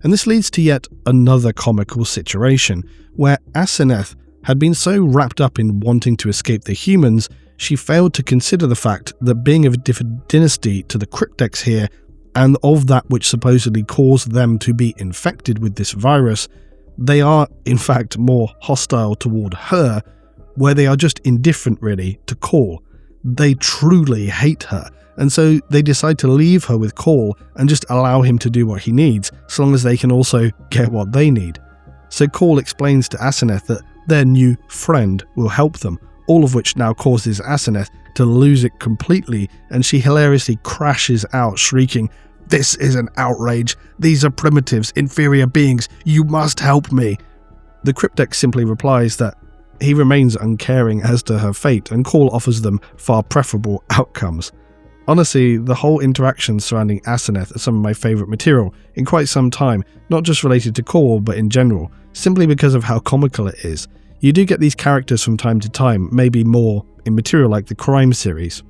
And this leads to yet another comical situation, where Asenath had been so wrapped up in wanting to escape the humans, she failed to consider the fact that being of a different dynasty to the crypteks here, and of that which supposedly caused them to be infected with this virus, they are in fact more hostile toward her, where they are just indifferent really to Cawl. They truly hate her, and so they decide to leave her with Cawl and just allow him to do what he needs, so long as they can also get what they need. So Cawl explains to Asenath that their new friend will help them, all of which now causes Asenath to lose it completely, and she hilariously crashes out shrieking, "This is an outrage! These are primitives, inferior beings! You must help me!" The Cryptek simply replies that he remains uncaring as to her fate, and Cawl offers them far preferable outcomes. Honestly, the whole interaction surrounding Asenath is some of my favourite material in quite some time, not just related to Cawl but in general, simply because of how comical it is. You do get these characters from time to time, maybe more in material like the Crime series.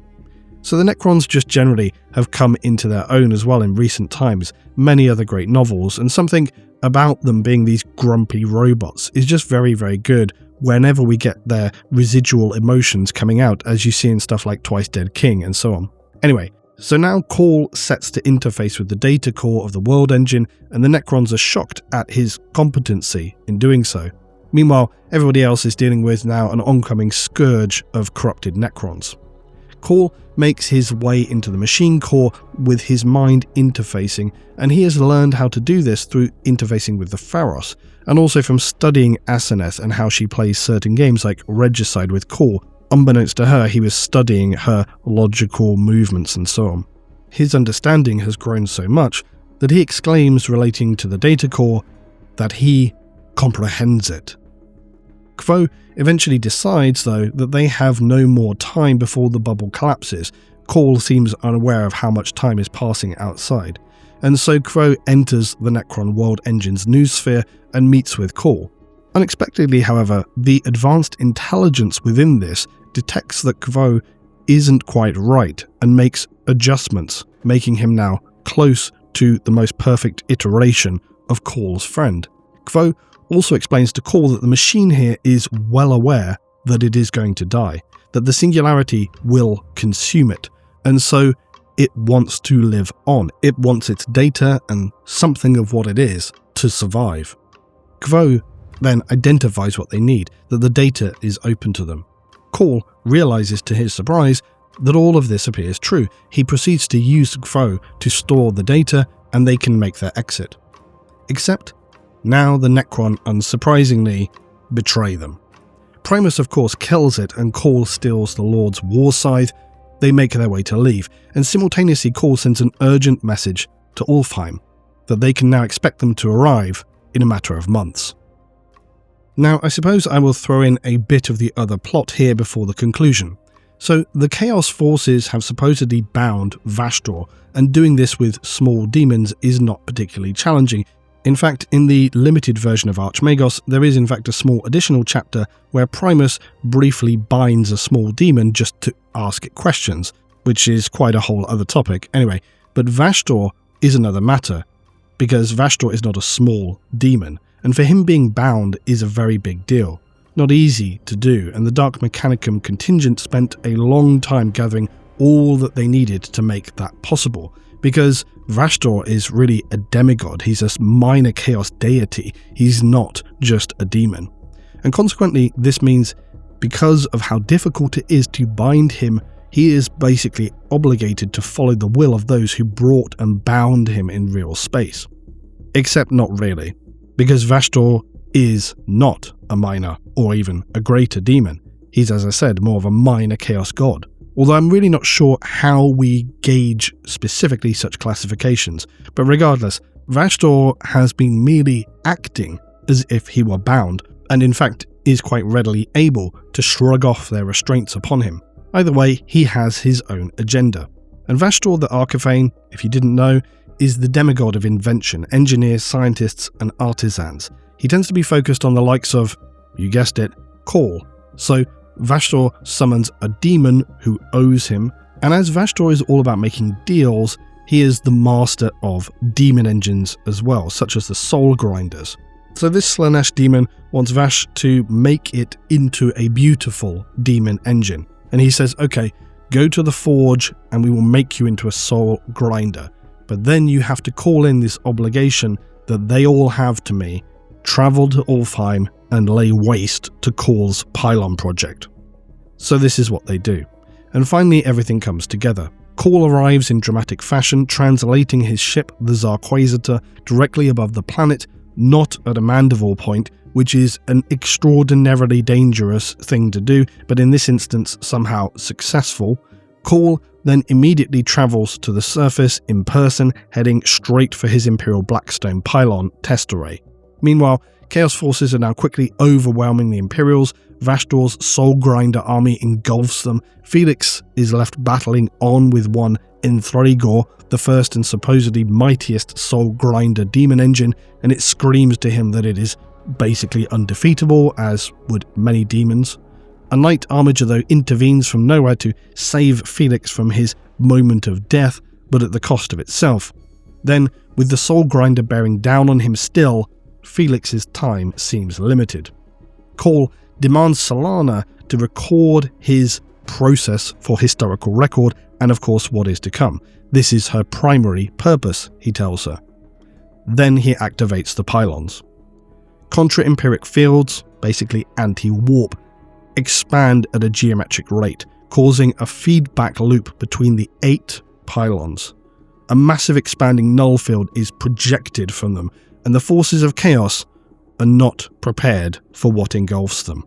So the Necrons just generally have come into their own as well in recent times, many other great novels, and something about them being these grumpy robots is just very, very good whenever we get their residual emotions coming out, as you see in stuff like Twice Dead King and so on. Anyway, so now Cawl sets to interface with the data core of the world engine, and the Necrons are shocked at his competency in doing so. Meanwhile, everybody else is dealing with now an oncoming scourge of corrupted Necrons. Cawl makes his way into the machine core with his mind interfacing, and he has learned how to do this through interfacing with the Pharos, and also from studying Asenath and how she plays certain games like Regicide with Cawl. Unbeknownst to her, he was studying her logical movements and so on. His understanding has grown so much that he exclaims, relating to the data core, that he comprehends it. Kvothe eventually decides, though, that they have no more time before the bubble collapses. Cawl seems unaware of how much time is passing outside, and so Kvothe enters the Necron world engine's noosphere and meets with Cawl. Unexpectedly, however, the advanced intelligence within this detects that Kvothe isn't quite right and makes adjustments, making him now close to the most perfect iteration of Cawl's friend. Kvothe also explains to Cawl that the machine here is well aware that it is going to die, that the singularity will consume it, and so it wants to live on. It wants its data and something of what it is to survive. Kvothe then identifies what they need, that the data is open to them. Cawl realizes to his surprise that all of this appears true. He proceeds to use Kvothe to store the data, and they can make their exit. Except now the Necron, unsurprisingly, betray them. Primus of course kills it, and Cawl steals the Lord's war scythe. They make their way to leave, and simultaneously Cawl sends an urgent message to Ulfheim that they can now expect them to arrive in a matter of months. Now, I suppose I will throw in a bit of the other plot here before the conclusion. So, the Chaos Forces have supposedly bound Vastor, and doing this with small demons is not particularly challenging. In fact, in the limited version of Archmagos, there is in fact a small additional chapter where Primus briefly binds a small demon just to ask it questions, which is quite a whole other topic anyway. But Vastor is another matter, because Vastor is not a small demon, and for him being bound is a very big deal. Not easy to do, and the Dark Mechanicum contingent spent a long time gathering all that they needed to make that possible, because Vastor is really a demigod. He's a minor chaos deity. He's not just a demon. And consequently, this means because of how difficult it is to bind him, he is basically obligated to follow the will of those who brought and bound him in real space. Except not really, because Vastor is not a minor or even a greater demon. He's, as I said, more of a minor chaos god. Although I'm really not sure how we gauge specifically such classifications, but regardless, Vastor has been merely acting as if he were bound, and in fact is quite readily able to shrug off their restraints upon him. Either way, he has his own agenda. And Vastor the Archifane, if you didn't know, is the demigod of invention, engineers, scientists, and artisans. He tends to be focused on the likes of, you guessed it, Cawl. So Vastor summons a demon who owes him, and as Vastor is all about making deals, he is the master of demon engines as well, such as the Soul Grinders. So this Slaanesh demon wants Vash to make it into a beautiful demon engine, and he says, okay, go to the forge and we will make you into a Soul Grinder, but then you have to call in this obligation that they all have to me, travel to Alfheim and lay waste to Cawl's pylon project. So this is what they do. And finally everything comes together. Cawl arrives in dramatic fashion, translating his ship, the Zarquazitor, directly above the planet, not at a Mandeville point, which is an extraordinarily dangerous thing to do, but in this instance somehow successful. Cawl then immediately travels to the surface in person, heading straight for his Imperial Blackstone pylon test array. Meanwhile, Chaos forces are now quickly overwhelming the Imperials. Vashdor's Soul Grinder army engulfs them. Felix is left battling on with one Enthragor, the first and supposedly mightiest Soul Grinder demon engine, and it screams to him that it is basically undefeatable, as would many demons. A Knight Armiger, though, intervenes from nowhere to save Felix from his moment of death, but at the cost of itself. Then, with the Soul Grinder bearing down on him still, Felix's time seems limited. Cawl demands Solana to record his process for historical record and of course what is to come. This is her primary purpose, he tells her. Then he activates the pylons. Contra-empiric fields, basically anti-warp, expand at a geometric rate, causing a feedback loop between the 8 pylons. A massive expanding null field is projected from them, and the forces of chaos are not prepared for what engulfs them.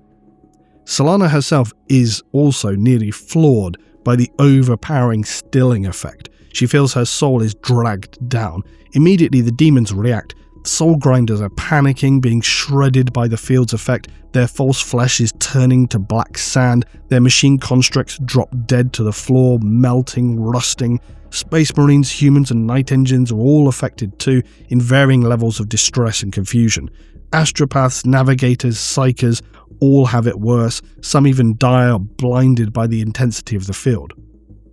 Solana herself is also nearly floored by the overpowering stilling effect. She feels her soul is dragged down. Immediately the demons react. Soul Grinders are panicking, being shredded by the field's effect. Their false flesh is turning to black sand. Their machine constructs drop dead to the floor, melting, rusting. Space Marines, humans and night engines are all affected too, in varying levels of distress and confusion. Astropaths, navigators, psychers all have it worse. Some even die or blinded by the intensity of the field.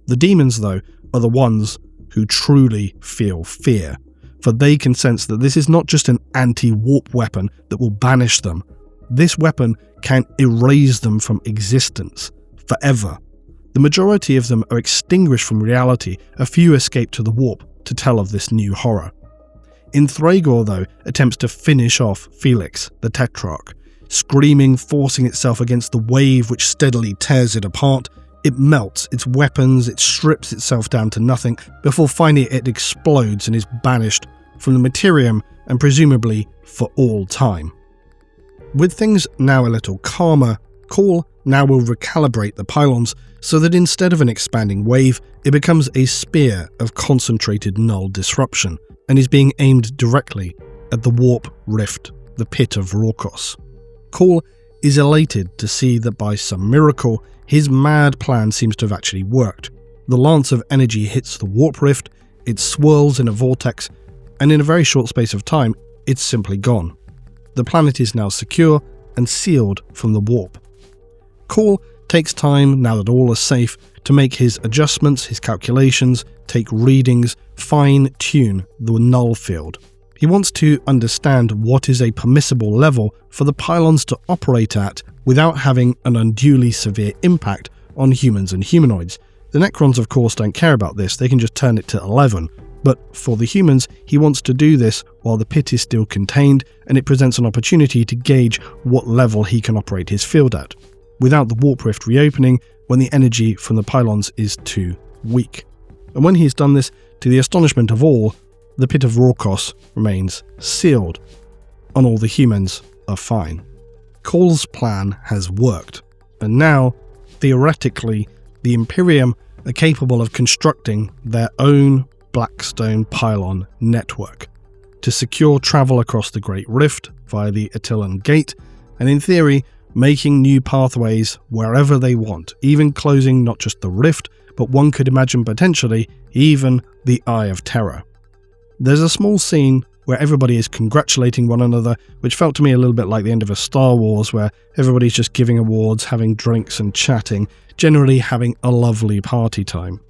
The demons, though, are the ones who truly feel fear, for they can sense that this is not just an anti-warp weapon that will banish them. This weapon can erase them from existence forever. The majority of them are extinguished from reality. A few escape to the warp to tell of this new horror. Enthragor, though, attempts to finish off Felix, the Tetrarch. Screaming, forcing itself against the wave which steadily tears it apart, it melts its weapons, it strips itself down to nothing, before finally it explodes and is banished from the Materium and presumably for all time. With things now a little calmer, Cawl now will recalibrate the pylons so that instead of an expanding wave, it becomes a spear of concentrated null disruption and is being aimed directly at the warp rift, the pit of Rorkos. Cawl is elated to see that by some miracle, his mad plan seems to have actually worked. The lance of energy hits the warp rift, it swirls in a vortex, and in a very short space of time, it's simply gone. The planet is now secure and sealed from the warp. Cawl takes time, now that all is safe, to make his adjustments, his calculations, take readings, fine-tune the null field. He wants to understand what is a permissible level for the pylons to operate at without having an unduly severe impact on humans and humanoids. The Necrons, of course, don't care about this, they can just turn it to 11. But for the humans, he wants to do this while the pit is still contained, and it presents an opportunity to gauge what level he can operate his field at, without the warp rift reopening when the energy from the pylons is too weak. And when he's done this, to the astonishment of all, the pit of Rorkos remains sealed, and all the humans are fine. Cawl's plan has worked, and now, theoretically, the Imperium are capable of constructing their own Blackstone pylon network to secure travel across the Great Rift via the Attilan Gate, and in theory, making new pathways wherever they want, even closing not just the Rift, but one could imagine potentially even the Eye of Terror. There's a small scene where everybody is congratulating one another, which felt to me a little bit like the end of a Star Wars, where everybody's just giving awards, having drinks and chatting, generally having a lovely party time.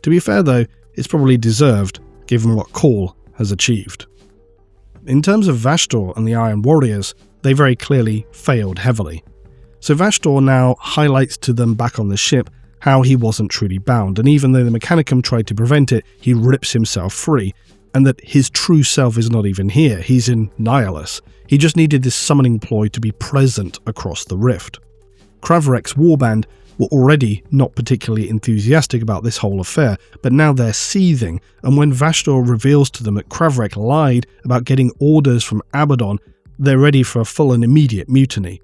To be fair though, it's probably deserved, given what Cawl has achieved. In terms of Vashdor and the Iron Warriors, they very clearly failed heavily. So Vashdor now highlights to them back on the ship how he wasn't truly bound, and even though the Mechanicum tried to prevent it, he rips himself free. and that his true self is not even here, he's in Nihilus. He just needed this summoning ploy to be present across the rift. Kravrek's warband were already not particularly enthusiastic about this whole affair, but now they're seething, and when Vashdor reveals to them that Kravrek lied about getting orders from Abaddon, they're ready for a full and immediate mutiny.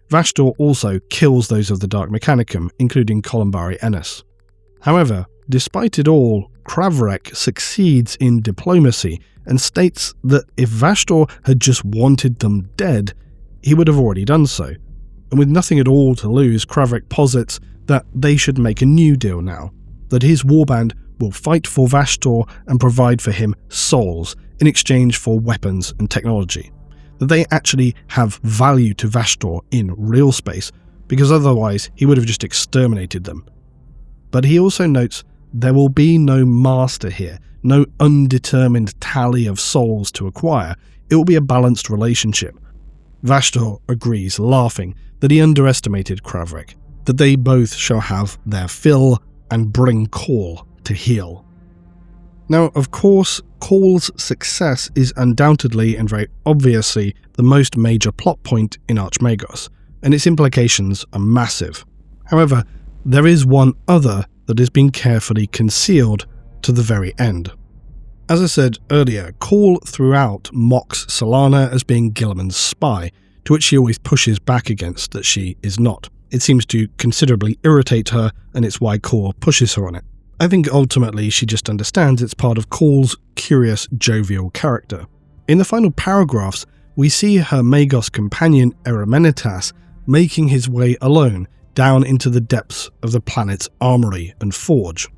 Vashdor also kills those of the Dark Mechanicum, including Columbari Ennis. However, despite it all, Kravrek succeeds in diplomacy and states that if Vashdor had just wanted them dead, he would have already done so. And with nothing at all to lose, Kravrek posits that they should make a new deal now, that his warband will fight for Vashdor and provide for him souls in exchange for weapons and technology, that they actually have value to Vashdor in real space, because otherwise he would have just exterminated them. But he also notes there will be no master here, no undetermined tally of souls to acquire. It will be a balanced relationship. Vashdor agrees, laughing, that he underestimated Kravrek, that they both shall have their fill and bring Cawl to heel. Now, of course, Cawl's success is undoubtedly and very obviously the most major plot point in Archmagos, and its implications are massive. However, there is one other that has been carefully concealed to the very end. As I said earlier, Cawl throughout mocks Solana as being Guilliman's spy, to which she always pushes back against that she is not. It seems to considerably irritate her, and it's why Cawl pushes her on it. I think ultimately she just understands it's part of Cawl's curious, jovial character. In the final paragraphs, we see her Magos companion Eremenitas making his way alone down into the depths of the planet's armory and forge.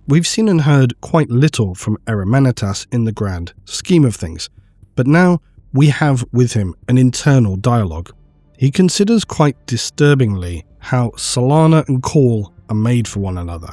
We've seen and heard quite little from Eremenitas in the grand scheme of things, but now we have with him an internal dialogue. He considers quite disturbingly how Solana and Cawl are made for one another,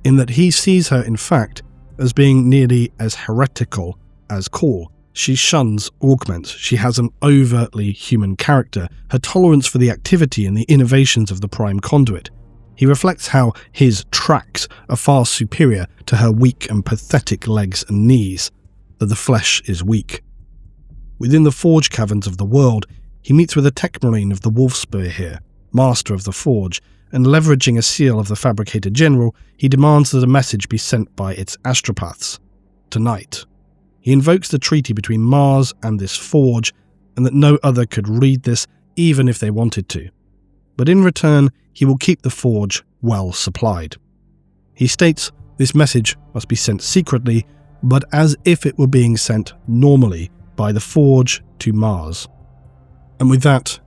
in that he sees her in fact as being nearly as heretical as Cawl. She shuns augments, she has an overtly human character, her tolerance for the activity and the innovations of the Prime Conduit. He reflects how his tracks are far superior to her weak and pathetic legs and knees, that the flesh is weak. Within the forge caverns of the world, he meets with a tech marine of the Wolfspear here, master of the forge, and leveraging a seal of the Fabricator General, he demands that a message be sent by its astropaths. Tonight. He invokes the treaty between Mars and this forge, and that no other could read this even if they wanted to. But in return, he will keep the forge well supplied. He states this message must be sent secretly, but as if it were being sent normally by the forge to Mars. And with that,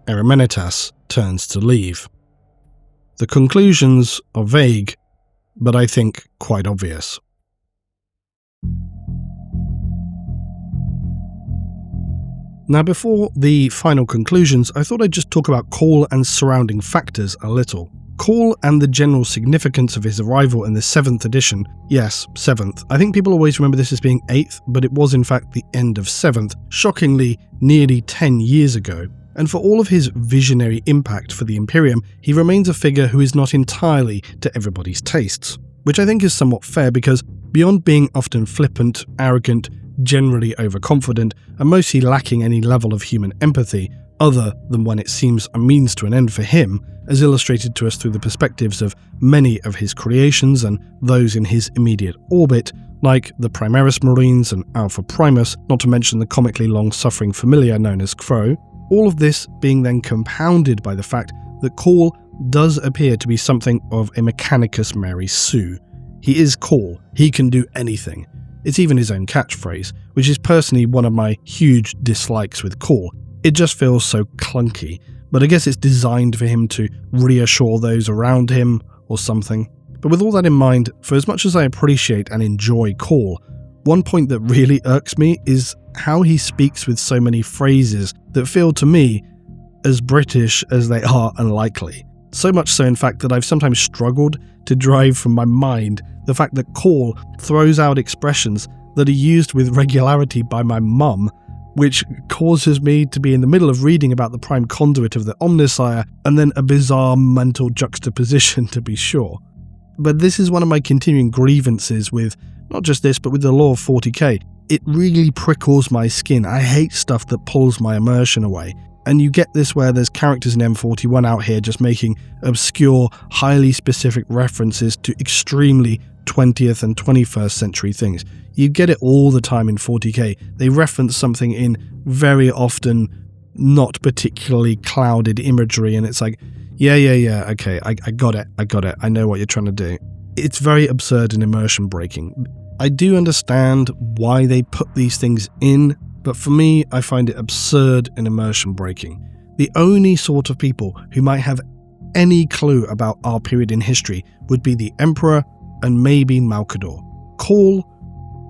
Eremenitas turns to leave. The conclusions are vague, but I think quite obvious. Now, before the final conclusions, I thought I'd just talk about Cawl and surrounding factors a little. Cawl and the general significance of his arrival in the 7th edition. Yes, 7th. I think people always remember this as being 8th, but it was in fact the end of 7th, shockingly nearly 10 years ago. And for all of his visionary impact for the Imperium, he remains a figure who is not entirely to everybody's tastes. Which I think is somewhat fair because, beyond being often flippant, arrogant, generally overconfident, and mostly lacking any level of human empathy, other than when it seems a means to an end for him, as illustrated to us through the perspectives of many of his creations and those in his immediate orbit, like the Primaris Marines and Alpha Primus, not to mention the comically long-suffering familiar known as Crow, all of this being then compounded by the fact that Cawl does appear to be something of a Mechanicus Mary Sue. He is Cawl, he can do anything. It's even his own catchphrase, which is personally one of my huge dislikes with Cawl. It just feels so clunky, but I guess it's designed for him to reassure those around him or something. But with all that in mind, for as much as I appreciate and enjoy Cawl, one point that really irks me is how he speaks with so many phrases that feel to me as British as they are unlikely. So much so, in fact, that I've sometimes struggled to drive from my mind the fact that Cawl throws out expressions that are used with regularity by my mum, which causes me to be in the middle of reading about the Prime Conduit of the OMNISSIAH, and then a bizarre mental juxtaposition to be sure. But this is one of my continuing grievances with Not just this, but with the lore of 40k, it really prickles my skin. I hate stuff that pulls my immersion away. And you get this where there's characters in M41 out here just making obscure, highly specific references to extremely 20th and 21st century things. You get it all the time in 40k. They reference something in very often not particularly clouded imagery, and it's like, yeah, okay, I got it, I know what you're trying to do. It's very absurd and immersion breaking. I do understand why they put these things in, but for me, I find it absurd and immersion breaking. The only sort of people who might have any clue about our period in history would be the Emperor and maybe Malcador. Cawl,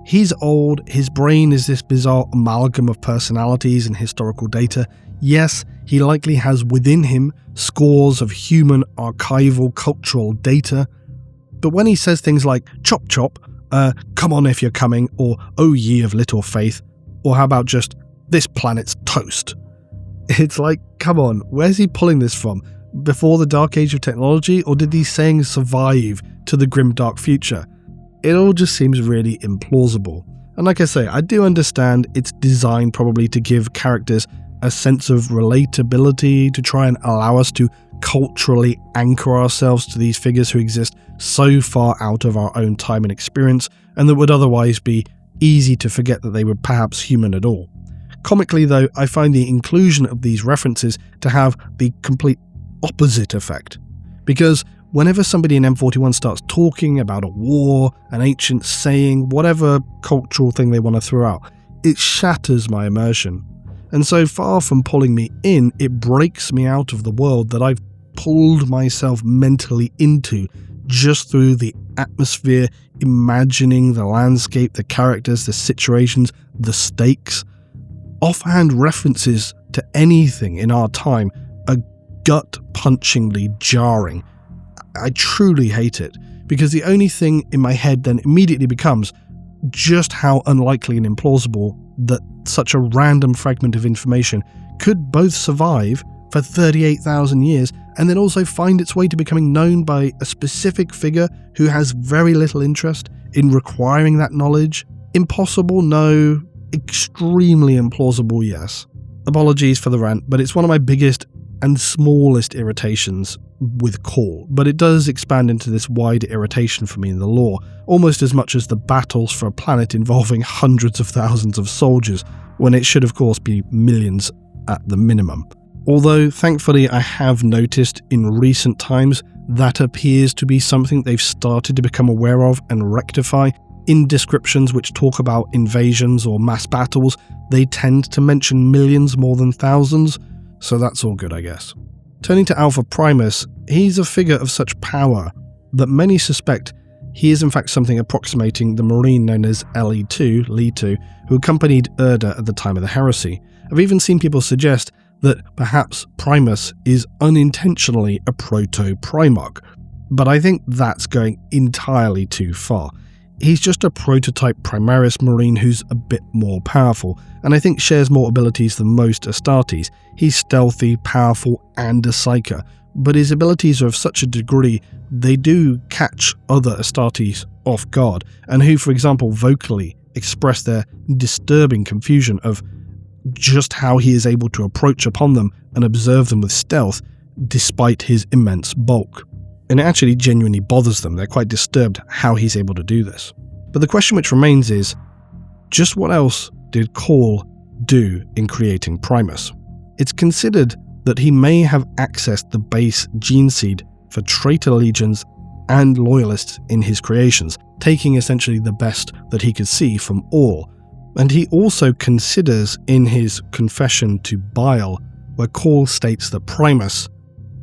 he's old, his brain is this bizarre amalgam of personalities and historical data. Yes, he likely has within him scores of human archival cultural data, but when he says things like chop chop, come on if you're coming, or oh ye of little faith, or how about just this planet's toast? It's like, come on, where's he pulling this from? Before the dark age of technology, or did these sayings survive to the grim dark future? It all just seems really implausible. And like I say, I do understand it's designed probably to give characters a sense of relatability, to try and allow us to culturally anchor ourselves to these figures who exist so far out of our own time and experience, and that would otherwise be easy to forget that they were perhaps human at all. Comically though, I find the inclusion of these references to have the complete opposite effect, because whenever somebody in M41 starts talking about a war, an ancient saying, whatever cultural thing they want to throw out, it shatters my immersion. And so far from pulling me in, it breaks me out of the world that I've pulled myself mentally into just through the atmosphere, imagining the landscape, the characters, the situations, the stakes. Offhand references to anything in our time are gut-punchingly jarring. I truly hate it, because the only thing in my head then immediately becomes just how unlikely and implausible that such a random fragment of information could both survive for 38,000 years and then also find its way to becoming known by a specific figure who has very little interest in requiring that knowledge. Impossible, no. Extremely implausible, yes. Apologies for the rant, but it's one of my biggest and smallest irritations with Cawl, but it does expand into this wider irritation for me in the lore, almost as much as the battles for a planet involving hundreds of thousands of soldiers, when it should of course be millions at the minimum. Although, thankfully, I have noticed in recent times that appears to be something they've started to become aware of and rectify. In descriptions which talk about invasions or mass battles, they tend to mention millions more than thousands, so that's all good, I guess. Turning to Alpha Primus, he's a figure of such power that many suspect he is in fact something approximating the Marine known as Li2, who accompanied Erda at the time of the Heresy. I've even seen people suggest that perhaps Primus is unintentionally a proto-Primarch, but I think that's going entirely too far. He's just a prototype Primaris Marine who's a bit more powerful, and I think shares more abilities than most Astartes. He's stealthy, powerful, and a Psyker, but his abilities are of such a degree they do catch other Astartes off guard, and who, for example, vocally express their disturbing confusion of just how he is able to approach upon them and observe them with stealth despite his immense bulk. And it actually genuinely bothers them. They're quite disturbed how he's able to do this. But the question which remains is, just what else did Cawl do in creating Primus? It's considered that he may have accessed the base gene seed for traitor legions and loyalists in his creations, taking essentially the best that he could see from all. And he also considers in his confession to Bile, where Cawl states that Primus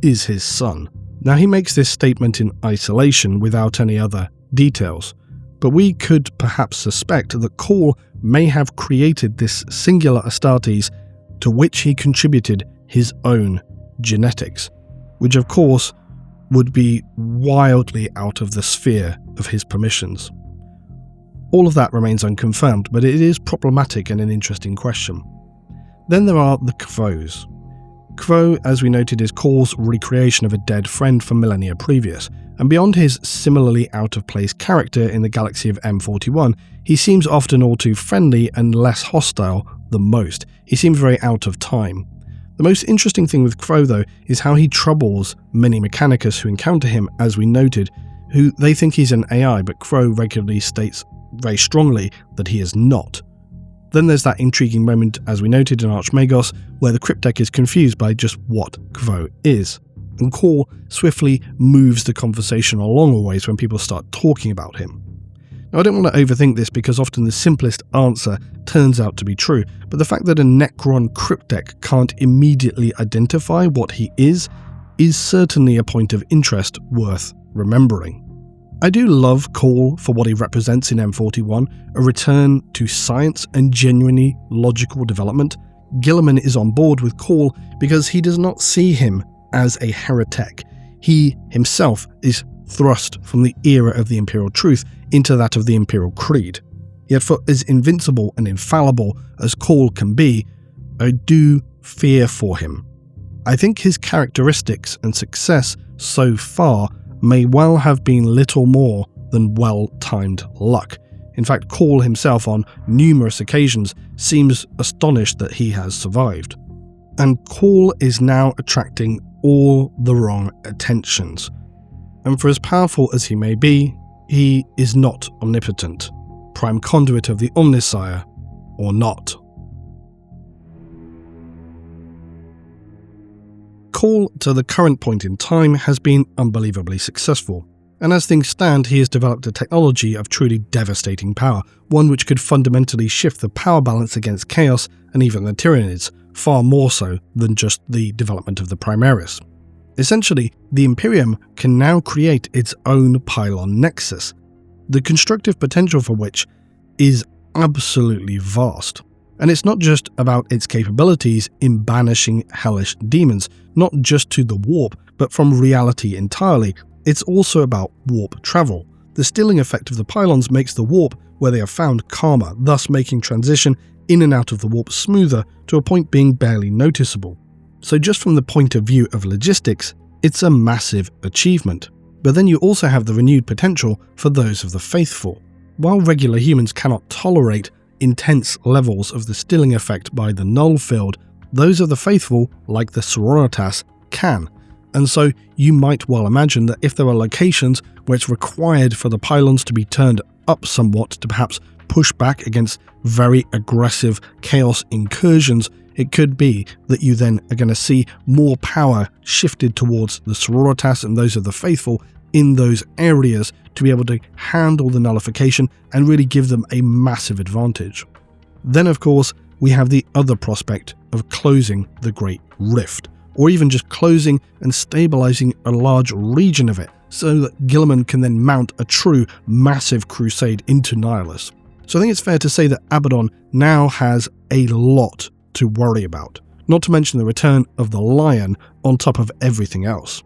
is his son. Now, he makes this statement in isolation without any other details, but we could perhaps suspect that Cawl may have created this singular Astartes to which he contributed his own genetics, which of course would be wildly out of the sphere of his permissions. All of that remains unconfirmed, but it is problematic and an interesting question. Then there are the Kvos. Crow, as we noted, is Cawl's recreation of a dead friend from millennia previous, and beyond his similarly out-of-place character in the galaxy of M41, he seems often all too friendly and less hostile than most. He seems very out of time. The most interesting thing with Crow, though, is how he troubles many Mechanicus who encounter him, as we noted, who they think he's an AI, but Crow regularly states very strongly that he is not. Then there's that intriguing moment, as we noted in Archmagos, where the cryptech is confused by just what Crow is, and Cawl swiftly moves the conversation along always when people start talking about him. Now, I don't want to overthink this because often the simplest answer turns out to be true, but the fact that a Necron cryptech can't immediately identify what he is certainly a point of interest worth remembering. I do love Cawl for what he represents in M41, a return to science and genuinely logical development. Guilliman is on board with Cawl because he does not see him as a heretic. He himself is thrust from the era of the Imperial Truth into that of the Imperial Creed. Yet for as invincible and infallible as Cawl can be, I do fear for him. I think his characteristics and success so far may well have been little more than well-timed luck. In fact, Cawl himself on numerous occasions seems astonished that he has survived. And Cawl is now attracting all the wrong attentions. And for as powerful as he may be, he is not omnipotent, prime conduit of the OMNISSIAH, or not. Cawl, to the current point in time, has been unbelievably successful, and as things stand, he has developed a technology of truly devastating power, one which could fundamentally shift the power balance against Chaos and even the Tyranids, far more so than just the development of the Primaris. Essentially, the Imperium can now create its own pylon nexus, the constructive potential for which is absolutely vast. And it's not just about its capabilities in banishing hellish demons, not just to the warp, but from reality entirely. It's also about warp travel. The stilling effect of the pylons makes the warp, where they are found, calmer, thus making transition in and out of the warp smoother to a point being barely noticeable. So just from the point of view of logistics, it's a massive achievement. But then you also have the renewed potential for those of the faithful. While regular humans cannot tolerate intense levels of the stilling effect by the null field, those of the faithful, like the sororitas, can. And so you might well imagine that if there are locations where it's required for the pylons to be turned up somewhat to perhaps push back against very aggressive chaos incursions, it could be that you then are going to see more power shifted towards the sororitas and those of the faithful in those areas to be able to handle the nullification and really give them a massive advantage. Then, of course, we have the other prospect of closing the Great Rift, or even just closing and stabilizing a large region of it, so that Guilliman can then mount a true massive crusade into Nihilus. So I think it's fair to say that Abaddon now has a lot to worry about, not to mention the return of the Lion on top of everything else.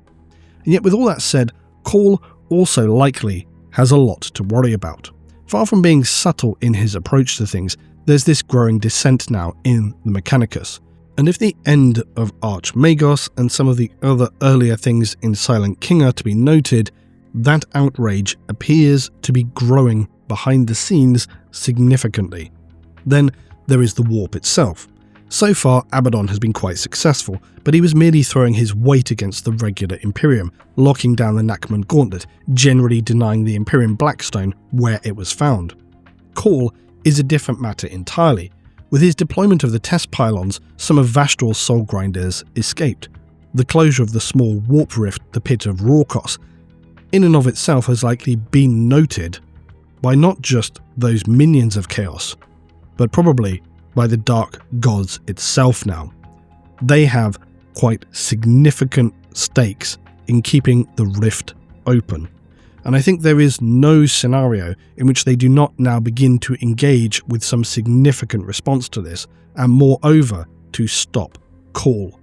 And yet with all that said, Cawl also likely has a lot to worry about. Far from being subtle in his approach to things, there's this growing dissent now in the Mechanicus. And if the end of Archmagos and some of the other earlier things in Silent King are to be noted, that outrage appears to be growing behind the scenes significantly. Then there is the warp itself. So far, Abaddon has been quite successful, but he was merely throwing his weight against the regular Imperium, locking down the Nachman Gauntlet, generally denying the Imperium Blackstone where it was found. Cawl is a different matter entirely. With his deployment of the test pylons, some of Vastral's soul grinders escaped. The closure of the small warp rift, the Pit of Rorkos, in and of itself has likely been noted by not just those minions of Chaos, but probably by the Dark Gods itself now. They have quite significant stakes in keeping the rift open. And I think there is no scenario in which they do not now begin to engage with some significant response to this, and moreover, to stop Cawl.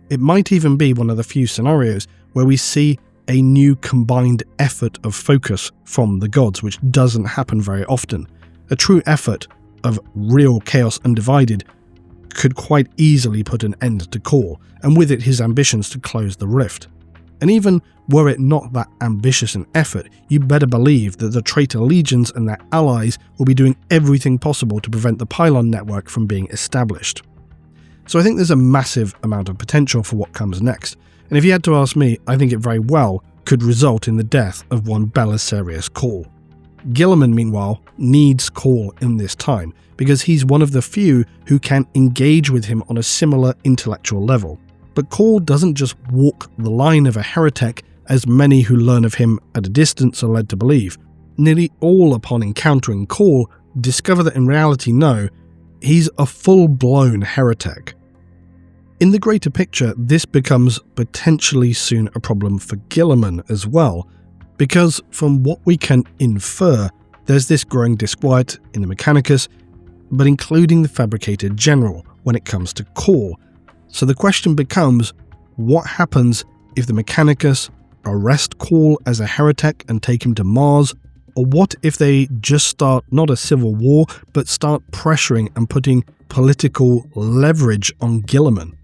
It might even be one of the few scenarios where we see a new combined effort of focus from the gods, which doesn't happen very often. A true effort of real Chaos Undivided could quite easily put an end to Cawl, and with it his ambitions to close the rift. And even were it not that ambitious an effort, you better believe that the traitor legions and their allies will be doing everything possible to prevent the Pylon network from being established. So I think there's a massive amount of potential for what comes next, and if you had to ask me, I think it very well could result in the death of one BELISARIUS Cawl. Guilliman, meanwhile, needs Cawl in this time, because he's one of the few who can engage with him on a similar intellectual level. But Cawl doesn't just walk the line of a heretic, as many who learn of him at a distance are led to believe. Nearly all, upon encountering Cawl, discover that in reality, no, he's a full-blown heretic. In the greater picture, this becomes potentially soon a problem for Guilliman as well, because from what we can infer, there's this growing disquiet in the Mechanicus, but including the Fabricated General when it comes to Cawl. So the question becomes, what happens if the Mechanicus arrest Cawl as a heretic and take him to Mars, or what if they just start not a civil war, but start pressuring and putting political leverage on Guilliman?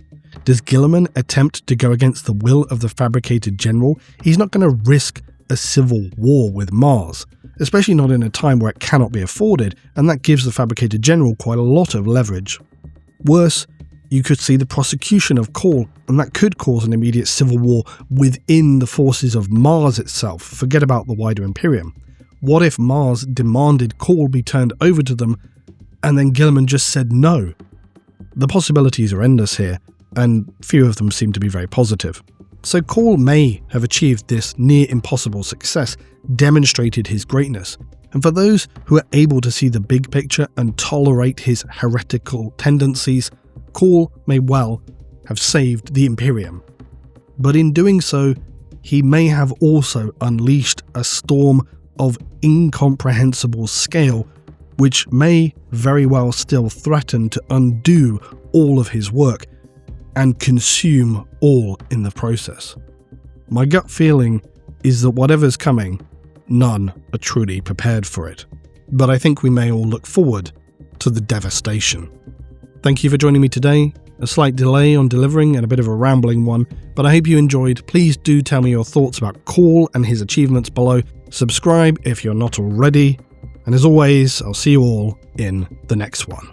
Does Guilliman attempt to go against the will of the Fabricated General? He's not going to risk a civil war with Mars, especially not in a time where it cannot be afforded, and that gives the Fabricated General quite a lot of leverage. Worse, you could see the prosecution of Cawl, and that could cause an immediate civil war within the forces of Mars itself. Forget about the wider Imperium. What if Mars demanded Cawl be turned over to them, and then Guilliman just said no? The possibilities are endless here, and few of them seem to be very positive. So Cawl may have achieved this near-impossible success, demonstrated his greatness, and for those who are able to see the big picture and tolerate his heretical tendencies, Cawl may well have saved the Imperium. But in doing so, he may have also unleashed a storm of incomprehensible scale, which may very well still threaten to undo all of his work and consume all in the process. My gut feeling is that whatever's coming, none are truly prepared for it. But I think we may all look forward to the devastation. Thank you for joining me today. A slight delay on delivering and a bit of a rambling one, but I hope you enjoyed. Please do tell me your thoughts about Cawl and his achievements below. Subscribe if you're not already. And as always, I'll see you all in the next one.